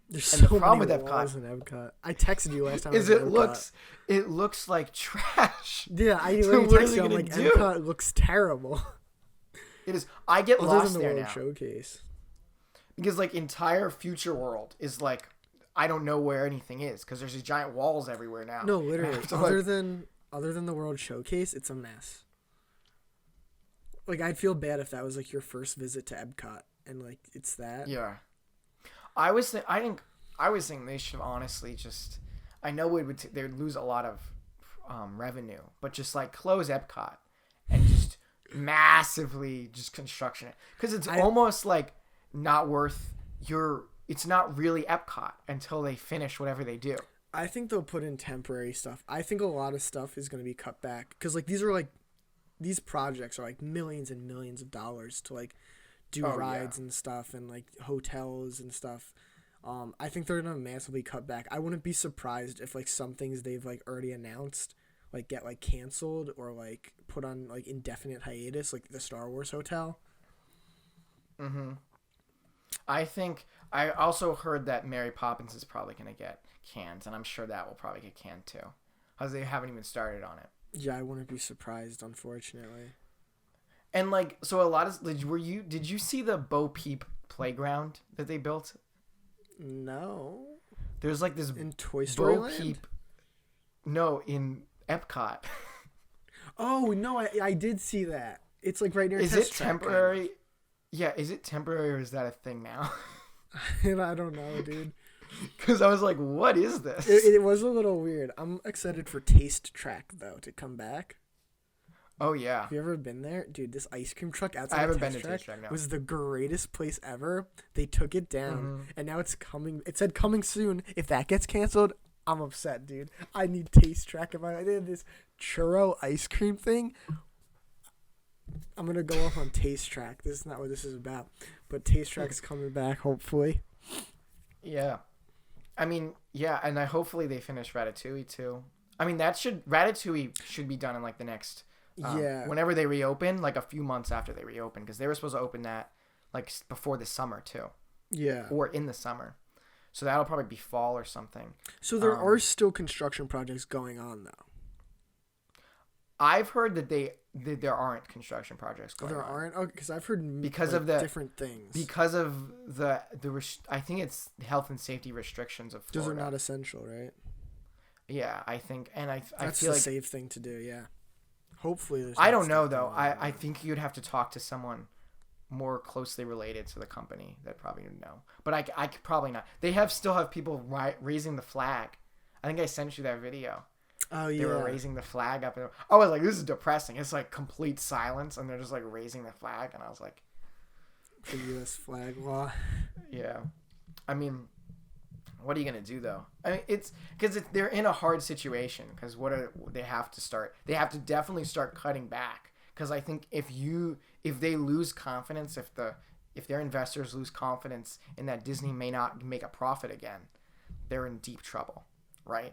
There's so the problem many with Epcot, in Epcot. I texted you last time. It looks like trash. Yeah, I texted you. I'm like, Epcot looks terrible. It is. I get lost there now. Showcase. Because like entire Future World is like, I don't know where anything is, because there's these giant walls everywhere now. No, literally. Other than the World Showcase, it's a mess. Like, I'd feel bad if that was like your first visit to Epcot and like it's that. Yeah. I was thinking they should honestly just, I know they would lose a lot of revenue, but just like close Epcot and just massively just construction it, because it's almost like not worth it's not really Epcot until they finish whatever they do. I think they'll put in temporary stuff. I think a lot of stuff is going to be cut back, because like these projects are like millions and millions of dollars to like do rides and stuff and like hotels and stuff. I think they're gonna massively cut back. I wouldn't be surprised if like some things they've like already announced like get like canceled or like put on like indefinite hiatus, like the Star Wars hotel. I also heard that Mary Poppins is probably gonna get canned, and I'm sure that will probably get canned too, because they haven't even started on it. Yeah, I wouldn't be surprised, unfortunately. And like, so a lot of did you see the Bo Peep playground that they built? No. There's like this in Toy Story Bo Peep. No, in Epcot. Oh no, I did see that. It's like right near. Is it temporary? Kind of. Yeah, is it temporary or is that a thing now? I don't know, dude. Because I was like, what is this? It was a little weird. I'm excited for Taste Track though to come back. Oh yeah. Have you ever been there? Dude, this ice cream truck outside I haven't been to Taste Track, no. Was the greatest place ever. They took it down and now it's coming. It said coming soon. If that gets canceled, I'm upset, dude. I need Taste Track. If I did this churro ice cream thing, I'm going to go off on Taste Track. This is not what this is about. But Taste Track is coming back, hopefully. Yeah. I mean, yeah, and hopefully they finish Ratatouille too. I mean, Ratatouille should be done in like the next... whenever they reopen, like a few months after they reopen, because they were supposed to open that like before the summer too. Yeah. Or in the summer. So that'll probably be fall or something. So there are still construction projects going on though. I've heard that there aren't construction projects going on. There aren't? Oh, because I've heard because like, of the different things. Because of I think it's health and safety restrictions of Florida. Those are not essential, right? Yeah, I think, and I that's feel the like safe thing to do. Yeah. Hopefully there's I don't know though. I think you'd have to talk to someone more closely related to the company that probably would know. But I could probably not. They still have people raising the flag. I think I sent you that video. Oh yeah. They were raising the flag up, and I was like, "This is depressing." It's like complete silence, and they're just like raising the flag, and I was like, "The U.S. flag law." Yeah, I mean, what are you gonna do though? I mean, it's because they're in a hard situation. Because they have to definitely start cutting back. Because I think if they lose confidence, if their investors lose confidence in that Disney may not make a profit again, they're in deep trouble, right?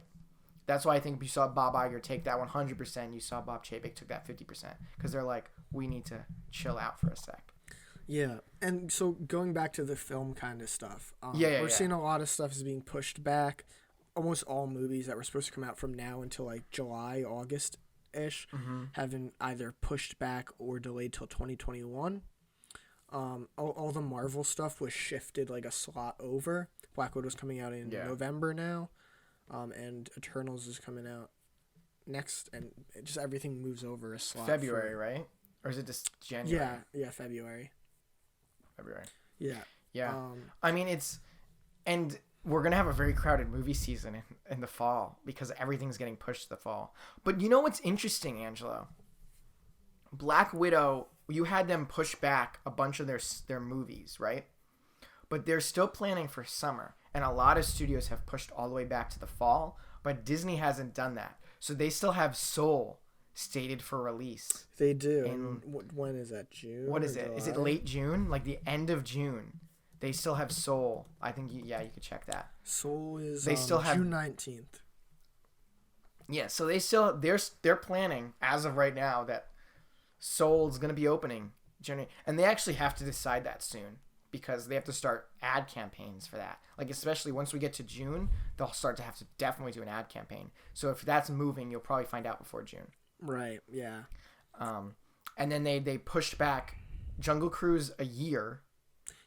That's why I think you saw Bob Iger take that 100%. You saw Bob Chapek took that 50%. Because they're like, we need to chill out for a sec. Yeah. And so going back to the film kind of stuff. We're seeing a lot of stuff is being pushed back. Almost all movies that were supposed to come out from now until like July, August-ish have been either pushed back or delayed till 2021. All the Marvel stuff was shifted like a slot over. Black Widow's coming out in November now. And Eternals is coming out next, and just everything moves over a slot. February, right? Or is it just January? Yeah, February. Yeah. Yeah. I mean, and we're going to have a very crowded movie season in the fall because everything's getting pushed to the fall. But you know what's interesting, Angelo? Black Widow, you had them push back a bunch of their movies, right? but they're still planning for summer, and a lot of studios have pushed all the way back to the fall, but Disney hasn't done that. So they still have Soul stated for release. They do. And when is that? June? What is it? July? Is it late June? Like the end of June. They still have Soul. I think you could check that. Soul is they still have June 19th. Yeah, so they're planning as of right now that Soul's going to be opening January, and they actually have to decide that soon because they have to start ad campaigns for that. Like especially once we get to June, they'll start to have to definitely do an ad campaign. So if that's moving, you'll probably find out before June. Right. Yeah. And then they pushed back Jungle Cruise a year.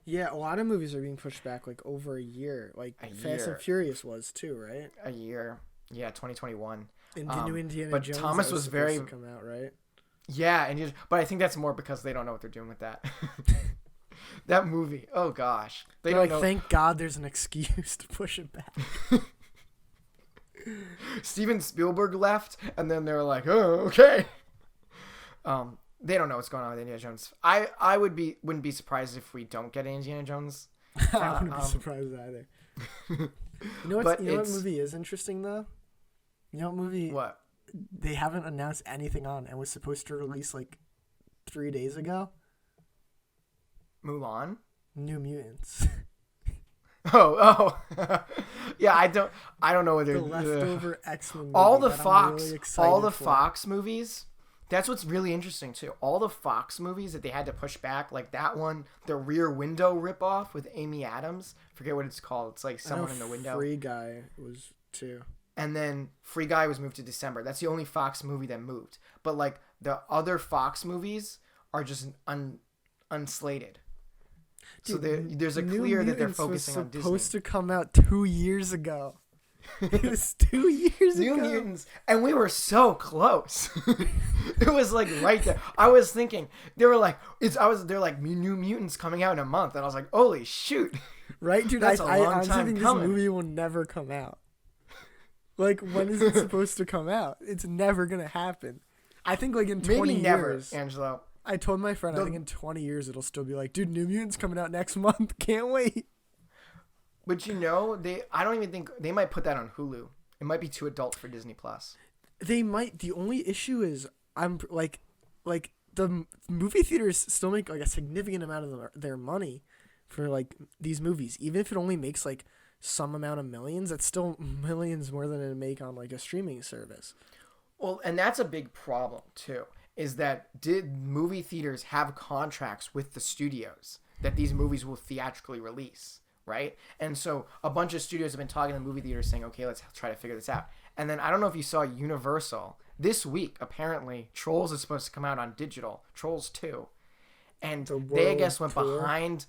Yeah, a lot of movies are being pushed back like over a year. Like Fast and Furious was too, right? A year. Yeah, 2021. And the new Indiana but Jones Thomas was very to come out, right? Yeah, but I think that's more because they don't know what they're doing with that. That movie. Oh gosh. They don't know. Thank God there's an excuse to push it back. Steven Spielberg left and then they were like, "Oh, okay." They don't know what's going on with Indiana Jones. I wouldn't be surprised if we don't get Indiana Jones. I wouldn't be surprised either. You know what movie is interesting though? You know what movie? What? They haven't announced anything on and was supposed to release like 3 days ago. Mulan? New Mutants. Oh. Yeah, I don't know what they're the leftover X-Men movie all the that Fox I'm really excited all the for. Fox movies. That's what's really interesting too. All the Fox movies that they had to push back, like that one, the Rear Window ripoff with Amy Adams. Forget what it's called. It's like someone in the window. Free Guy was too. And then Free Guy was moved to December. That's the only Fox movie that moved. But like the other Fox movies are just unslated. So there's a clear that they're focusing on Disney. It was supposed to come out 2 years ago. It was 2 years ago. New Mutants, and we were so close. It was like right there. I was thinking they're like New Mutants coming out in a month, and I was like, holy shoot! Right, dude. That's I honestly think coming. This movie will never come out. Like, when is it supposed to come out? It's never gonna happen. I think like in 20 years. Never, Angelo. I told my friend I think in 20 years it'll still be like, dude, New Mutants coming out next month. Can't wait. But I don't even think they might put that on Hulu. It might be too adult for Disney Plus. They might. The only issue is I'm like the movie theaters still make like a significant amount of their money for like these movies, even if it only makes like some amount of millions. That's still millions more than it make on like a streaming service. Well, and that's a big problem too. Is that did movie theaters have contracts with the studios that these movies will theatrically release? Right? And so a bunch of studios have been talking to the movie theaters saying, okay, let's try to figure this out. And then I don't know if you saw Universal. This week, apparently, Trolls is supposed to come out on digital. Trolls 2. And they, I guess, went behind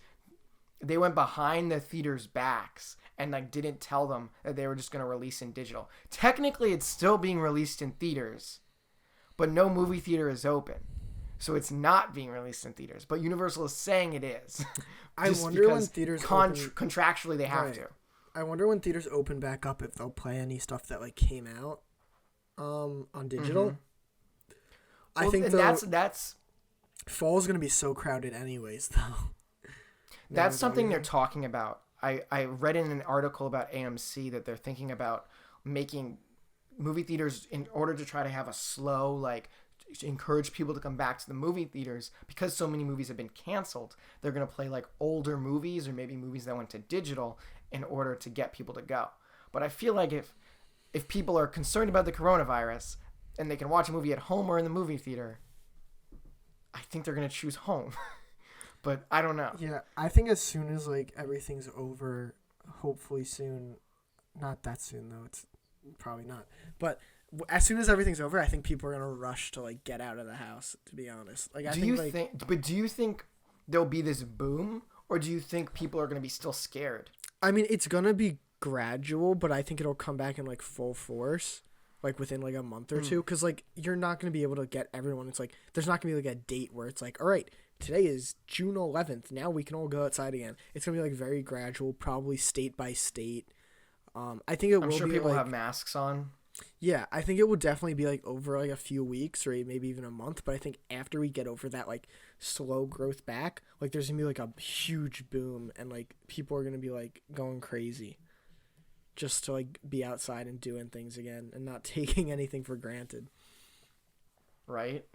the theaters' backs and like didn't tell them that they were just going to release in digital. Technically, it's still being released in theaters, but no movie theater is open. So it's not being released in theaters, but Universal is saying it is. I wonder when theaters contractually they have to. I wonder when theaters open back up if they'll play any stuff that like came out on digital. Mm-hmm. I think that's fall's gonna be so crowded anyways though. That's something they're talking about. I read in an article about AMC that they're thinking about making movie theaters in order to try to have a slow like encourage people to come back to the movie theaters because so many movies have been canceled. They're going to play like older movies or maybe movies that went to digital in order to get people to go. But I feel like if people are concerned about the coronavirus and they can watch a movie at home or in the movie theater, I think they're going to choose home. But I don't know. Yeah, I think as soon as like everything's over, hopefully soon, not that soon though, it's probably not. But as soon as everything's over, I think people are gonna rush to like get out of the house. To be honest, like do you think there'll be this boom, or do you think people are gonna be still scared? I mean, it's gonna be gradual, but I think it'll come back in like full force, like within like a month or two. Because like you're not gonna be able to get everyone. It's like there's not gonna be like a date where it's like, all right, today is June 11th. Now we can all go outside again. It's gonna be like very gradual, probably state by state. I think I'm sure people like, have masks on. Yeah, I think it will definitely be like over like a few weeks or maybe even a month. But I think after we get over that like slow growth back, like there's gonna be like a huge boom, and like people are gonna be like going crazy, just to like be outside and doing things again and not taking anything for granted. Right.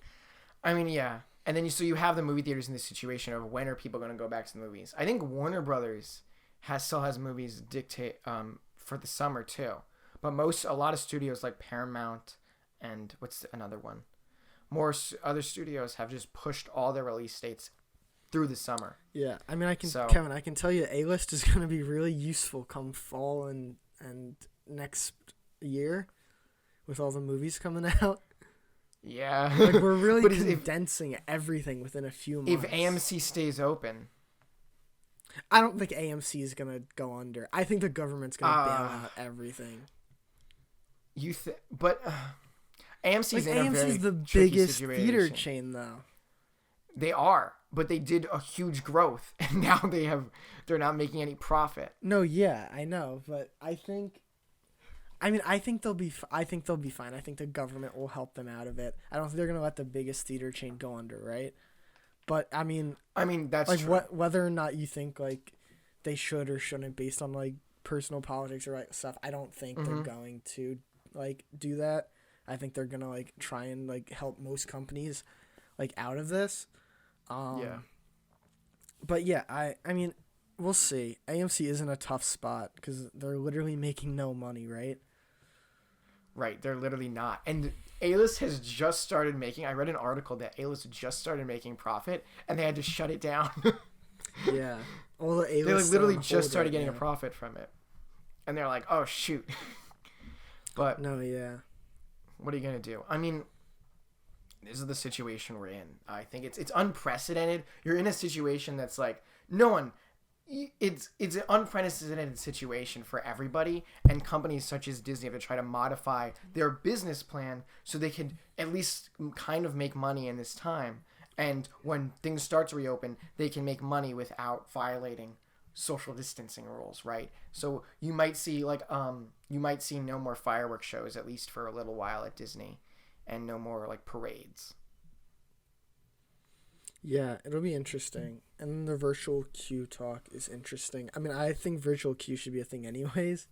I mean, yeah. And then so you have the movie theaters in this situation of when are people going to go back to the movies? I think Warner Brothers still has movies dictate for the summer too, but a lot of studios like Paramount and what's another one? Other studios have just pushed all their release dates through the summer. Yeah, I mean, Kevin, I can tell you, A-list is going to be really useful come fall and next year, with all the movies coming out. Yeah, like we're really condensing everything within a few months. If AMC stays open, I don't think AMC is gonna go under. I think the government's gonna bail out everything. But AMC's in a very the tricky biggest situation. theater chain, though. They are, but they did a huge growth, and now they're not making any profit. No, yeah, I know, but I think they'll be fine. I think the government will help them out of it. I don't think they're gonna let the biggest theater chain go under, right? But I mean that's like true. Whether or not you think like they should or shouldn't based on like personal politics or like stuff, I don't think they're going to like do that. I think they're gonna like try and like help most companies like out of this. Yeah. But yeah, I mean, we'll see. AMC is in a tough spot because they're literally making no money, right? Right, they're literally not. And A-List has just started making... I read an article that A-List just started making profit, and they had to shut it down. Yeah. All the A-List they like, literally just started getting a profit from it. And they're like, oh, shoot. But... No, yeah. What are you going to do? I mean, this is the situation we're in. I think it's unprecedented. You're in a situation that's like, no one... It's an unprecedented situation for everybody, and companies such as Disney have to try to modify their business plan so they can at least kind of make money in this time. And when things start to reopen, they can make money without violating social distancing rules, right? So you might see no more fireworks shows, at least for a little while at Disney, and no more like parades. Yeah, it'll be interesting. And the virtual queue talk is interesting. I mean, I think virtual queue should be a thing anyways.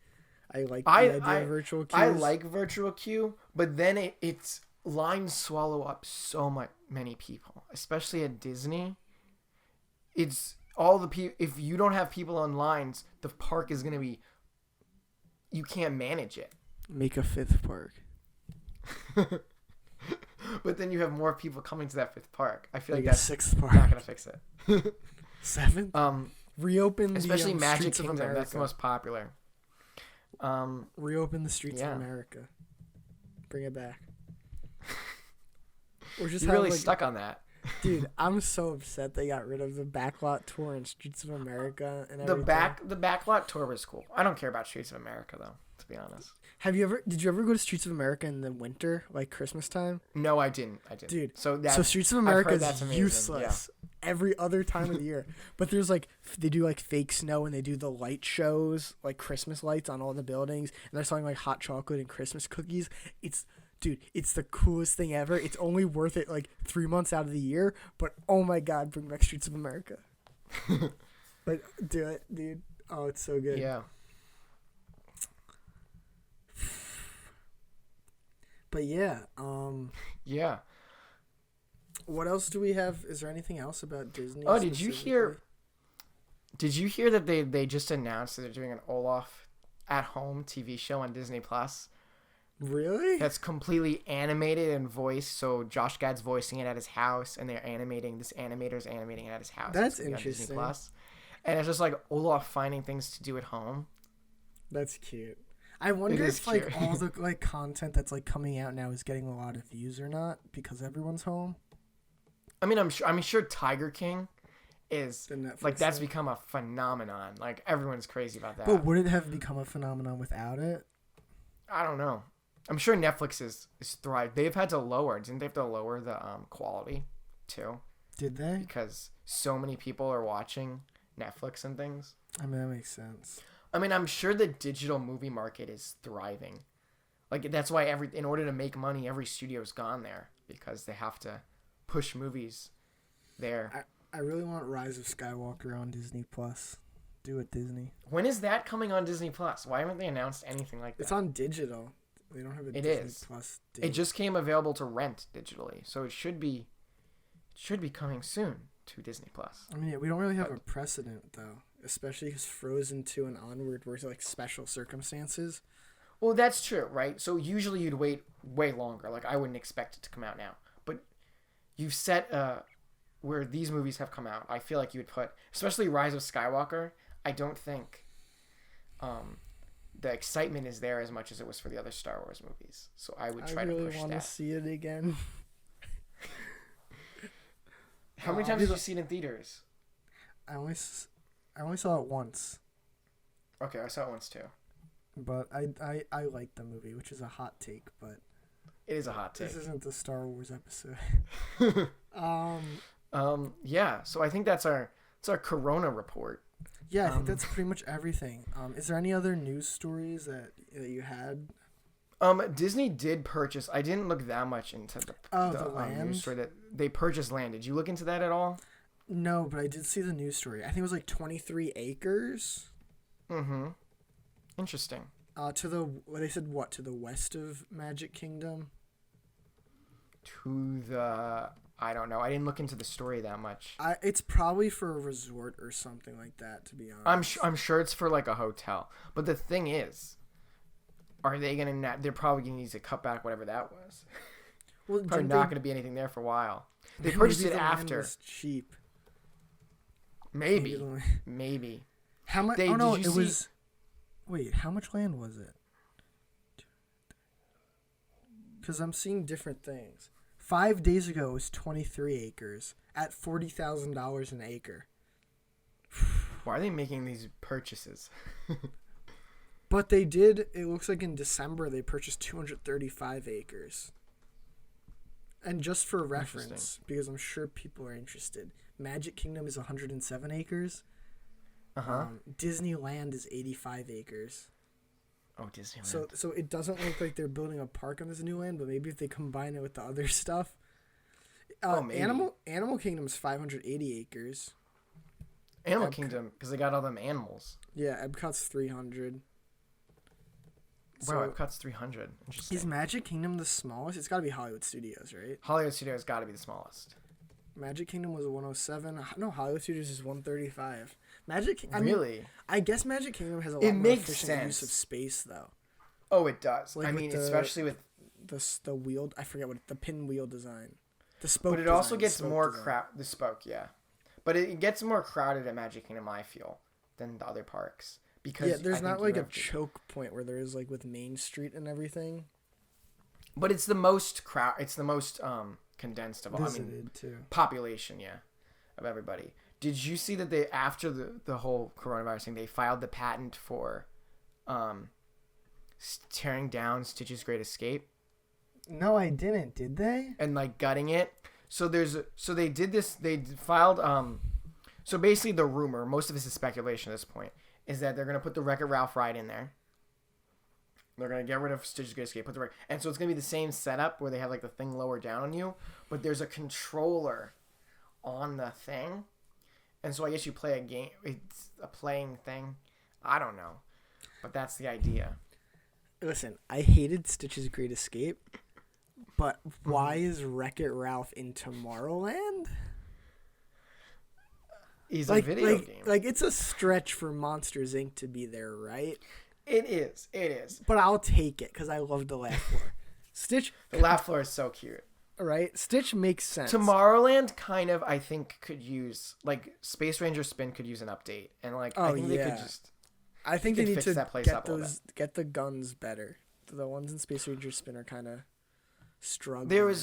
I like the idea of virtual queues. I like virtual queue, but then it's lines swallow up so many people, especially at Disney. It's all the people. If you don't have people on lines, the park is gonna be. You can't manage it. Make a fifth park. But then you have more people coming to that fifth park. I feel like that's sixth park. Not gonna fix it. Seventh. Reopen especially the Magic Streets Kingdom. of America. That's the most popular. Reopen the Streets of America. Bring it back. Or just You're really stuck on that. Dude, I'm so upset they got rid of the backlot tour and Streets of America and everything. The backlot tour was cool. I don't care about Streets of America though, to be honest. Did you ever go to Streets of America in the winter, like Christmas time? No, I didn't. Dude, so Streets of America is useless every other time of the year. But there's like, they do like fake snow and they do the light shows, like Christmas lights on all the buildings. And they're selling like hot chocolate and Christmas cookies. It's the coolest thing ever. It's only worth it like 3 months out of the year. But oh my God, bring back Streets of America. Like, do it, dude. Oh, it's so good. Yeah. But yeah, yeah. What else do we have? Is there anything else about Disney? Oh, did you hear that they just announced that they're doing an Olaf at home TV show on Disney Plus? Really? That's completely animated and voiced. So Josh Gad's voicing it at his house, and they're animating this animator's animating it at his house. That's interesting. On Disney Plus. And it's just like Olaf finding things to do at home. That's cute. I wonder if like all the like content that's like coming out now is getting a lot of views or not because everyone's home. I mean, I'm sure Tiger King is like that's thing. become a phenomenon. Like everyone's crazy about that. But would it have become a phenomenon without it? I don't know. I'm sure Netflix is thrived. Didn't they have to lower the quality too? Did they? Because so many people are watching Netflix and things. I mean, that makes sense. I mean, I'm sure the digital movie market is thriving. Like that's why in order to make money, every studio's gone there because they have to push movies there. I really want Rise of Skywalker on Disney Plus. Do it, Disney. When is that coming on Disney Plus? Why haven't they announced anything like that? It's on digital. They don't have a It Disney is. Plus date. It just came available to rent digitally, so it should be coming soon to Disney Plus. I mean, we don't really have a precedent though, especially because Frozen 2 and onward were like special circumstances. Well, that's true, right? So usually you'd wait way longer. Like I wouldn't expect it to come out now, but you've set where these movies have come out. I feel like you would put, especially Rise of Skywalker. I don't think the excitement is there as much as it was for the other Star Wars movies. So I would try to push that. I really want to see it again. How many times did you see it in theaters? I only saw it once. Okay, I saw it once too. But I liked the movie, which is a hot take, but it is a hot take. This isn't the Star Wars episode. Yeah, so I think that's our Corona report. Yeah, I think that's pretty much everything. Is there any other news stories that you had? Disney did purchase. I didn't look that much into the land news story that they purchased land. Did you look into that at all? No, but I did see the news story. I think it was like 23 acres. Mm-hmm. Interesting. To the west of Magic Kingdom. I don't know. I didn't look into the story that much. It's probably for a resort or something like that, to be honest. I'm sure it's for like a hotel. But the thing is, are they gonna? They're probably gonna need to cut back whatever that was. Well, probably not gonna be anything there for a while. They purchased it after. Land was cheap. Maybe. How much? Was. Wait, how much land was it? Because I'm seeing different things. 5 days ago, it was 23 acres at $40,000 an acre. Why are they making these purchases? But they did. It looks like in December they purchased 235 acres. And just for reference, because I'm sure people are interested, Magic Kingdom is 107 acres. Disneyland is 85 acres. Oh, Disneyland. So it doesn't look like they're building a park on this new land, but maybe if they combine it with the other stuff. Maybe. Animal Kingdom is 580 acres. Animal Kingdom, because they got all them animals. Yeah, Epcot's 300. Wow, Epcot's 300. Interesting. Is Magic Kingdom the smallest? It's got to be Hollywood Studios, right? Hollywood Studios got to be the smallest. Magic Kingdom was 107. No, Hollywood Studios is 135. Really? I guess Magic Kingdom has a lot more efficient use of space, though. Oh, it does. Like especially with the wheel. I forget what the pinwheel design. The spoke. But it also gets more crowded. The spoke, yeah. But it gets more crowded at Magic Kingdom, I feel, than the other parks because there's not like a choke point where there is like with Main Street and everything. But it's the most It's the most condensed of all. Population, yeah, of everybody. Did you see that they, after the whole coronavirus thing, they filed the patent for tearing down Stitch's Great Escape? No, I didn't. Did they? And like gutting it. So they did this. They filed. So basically, the rumor, most of this is speculation at this point, is that they're gonna put the Wreck-It Ralph ride in there. They're gonna get rid of Stitch's Great Escape, and so it's gonna be the same setup where they have like the thing lower down on you, but there's a controller on the thing. And so I guess you play a game. It's a playing thing. I don't know. But that's the idea. Listen, I hated Stitch's Great Escape. But why is Wreck-It Ralph in Tomorrowland? He's a video game. Like, it's a stretch for Monsters, Inc. to be there, right? It is. But I'll take it, because I love the laugh floor. Stitch... The laugh floor is so cute. Right? Stitch makes sense. Tomorrowland kind of, I think, could use, like, Space Ranger Spin could use an update. And, like, I think they could just... I think they need to get the guns better. The ones in Space Ranger Spin are kind of struggling.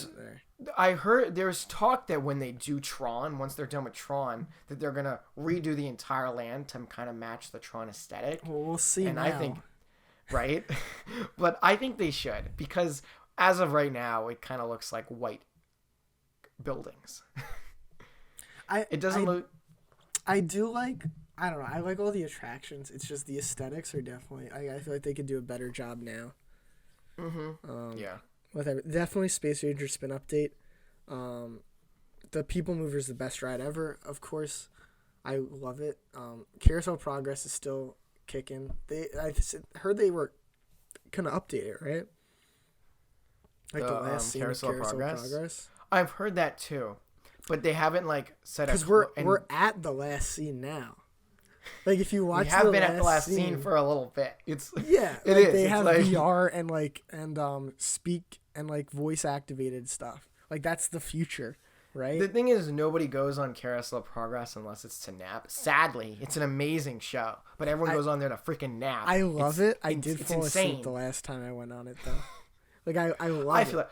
I heard there was talk that when they do Tron, once they're done with Tron, that they're going to redo the entire land to kind of match the Tron aesthetic. Well, we'll see and now. I think, right? But I think they should, because... As of right now, it kind of looks like white buildings. It doesn't look... I do like... I don't know. I like all the attractions. It's just the aesthetics are definitely... I feel like they could do a better job now. Mm-hmm. Yeah. Definitely Space Ranger Spin update. the People Mover is the best ride ever. Of course, I love it. Carousel Progress is still kicking. I heard they were gonna update it, right? Like the last scene of Carousel Progress. I've heard that too, but they haven't like said because we're at the last scene now. Like if you watch, we have been at the last scene for a little bit. It's yeah, it like is. They it's have like, VR and speak and like voice activated stuff. Like that's the future, right? The thing is, nobody goes on Carousel Progress unless it's to nap. Sadly, it's an amazing show, but everyone goes on there to freaking nap. I love it. I did fall asleep the last time I went on it though. Like I love it.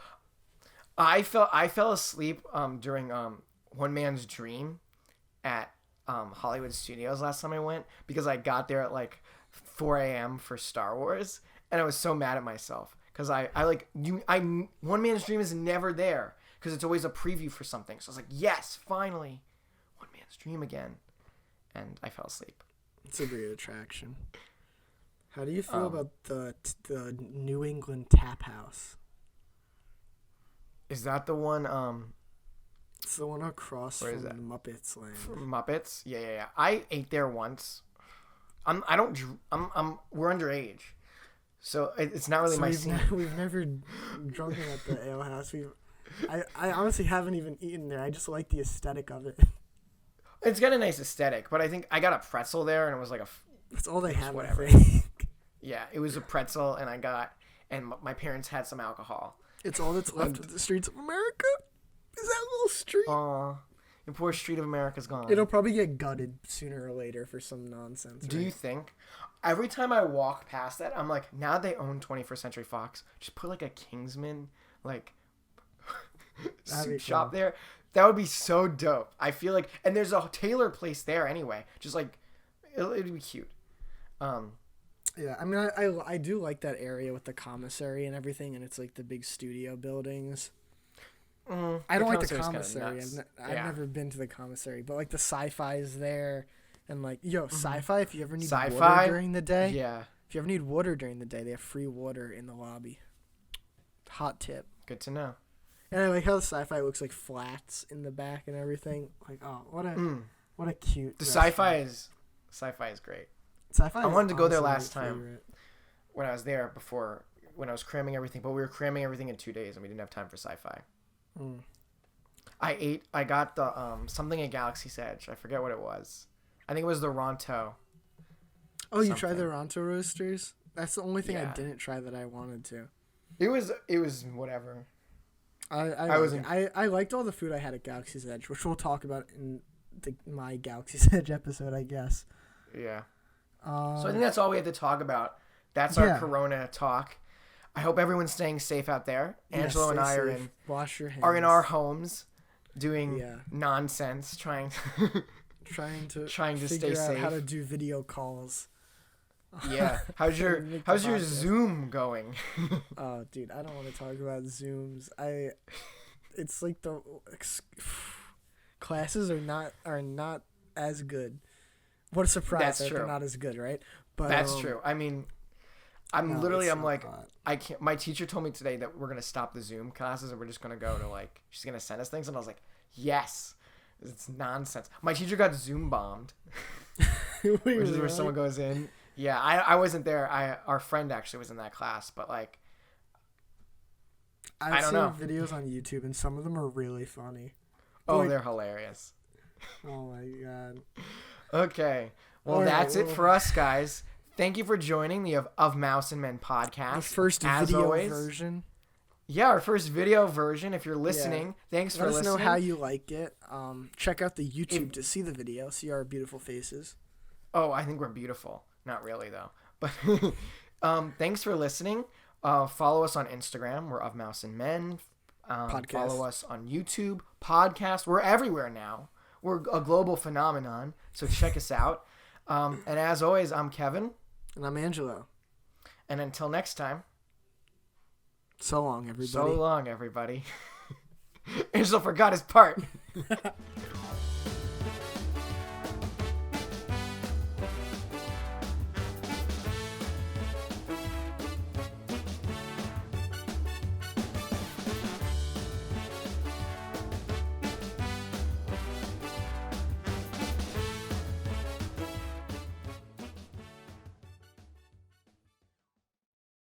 I fell asleep during One Man's Dream at Hollywood Studios last time I went because I got there at like 4 a.m. for Star Wars and I was so mad at myself because One Man's Dream is never there because it's always a preview for something. So I was like, yes, finally, One Man's Dream again, and I fell asleep. It's a great attraction. How do you feel about the New England Tap House? Is that the one? It's the one across from Muppets Land. From Muppets? Yeah. I ate there once. We're underage, so it's not really my scene. We've never drunken at the ale house. I honestly haven't even eaten there. I just like the aesthetic of it. It's got a nice aesthetic, but I think I got a pretzel there, and it was like that's all they have. Whatever. I think. Yeah, it was a pretzel, and my parents had some alcohol. It's all that's left of the streets of America. Is that little street? Aw, your poor street of America's gone. It'll probably get gutted sooner or later for some nonsense. Do you think? Every time I walk past that, I'm like, now they own 21st Century Fox. Just put like a Kingsman soup shop there. That would be so dope. I feel like, and there's a tailor place there anyway. Just like, it'd be cute. Yeah, I mean, I do like that area with the commissary and everything, and it's like the big studio buildings. I don't like the commissary. I've never been to the commissary, but like the sci-fi is there, and like sci-fi. If you ever need water during the day, if you ever need water during the day, they have free water in the lobby. Hot tip. Good to know. And I like how the sci-fi looks like flats in the back and everything. Like, oh, what a cute. The sci-fi is great. Sci-fi. I wanted to go there last time when I was there before when I was cramming everything, but we were cramming everything in 2 days and we didn't have time for sci-fi. I got the something at Galaxy's Edge. I forget what it was. I think it was the Ronto. Oh, you tried the Ronto roasters? That's the only thing I didn't try that I wanted to. It was whatever. I liked all the food I had at Galaxy's Edge, which we'll talk about in my Galaxy's Edge episode, I guess. Yeah. So I think that's all we have to talk about. That's our Corona talk. I hope everyone's staying safe out there. Angelo and I are in our homes doing nonsense, trying to stay safe. How to do video calls. Yeah. How's your Zoom going? Oh, dude, I don't want to talk about Zooms. It's like the classes are not as good. What a surprise that they're not as good, right? But that's true. I mean, I'm like, I can't. My teacher told me today that we're gonna stop the Zoom classes and we're just gonna go to like, she's gonna send us things, and I was like, yes, it's nonsense. My teacher got Zoom bombed, which is where someone goes in. Yeah, I wasn't there. Our friend actually was in that class, but like, I don't know. I've seen videos on YouTube and some of them are really funny. Oh, they're hilarious. Oh my god. Okay. Well, that's it for us, guys. Thank you for joining the Of Mouse and Men podcast. The first video version. Yeah, our first video version. If you're listening, thanks for listening. Let us know how you like it. Check out the YouTube to see the video, see our beautiful faces. Oh, I think we're beautiful. Not really, though. But thanks for listening. Follow us on Instagram. We're Of Mouse and Men. Follow us on YouTube, podcast. We're everywhere now. We're a global phenomenon, so check us out. And as always, I'm Kevin. And I'm Angelo. And until next time. So long, everybody. So long, everybody. Angelo forgot his part.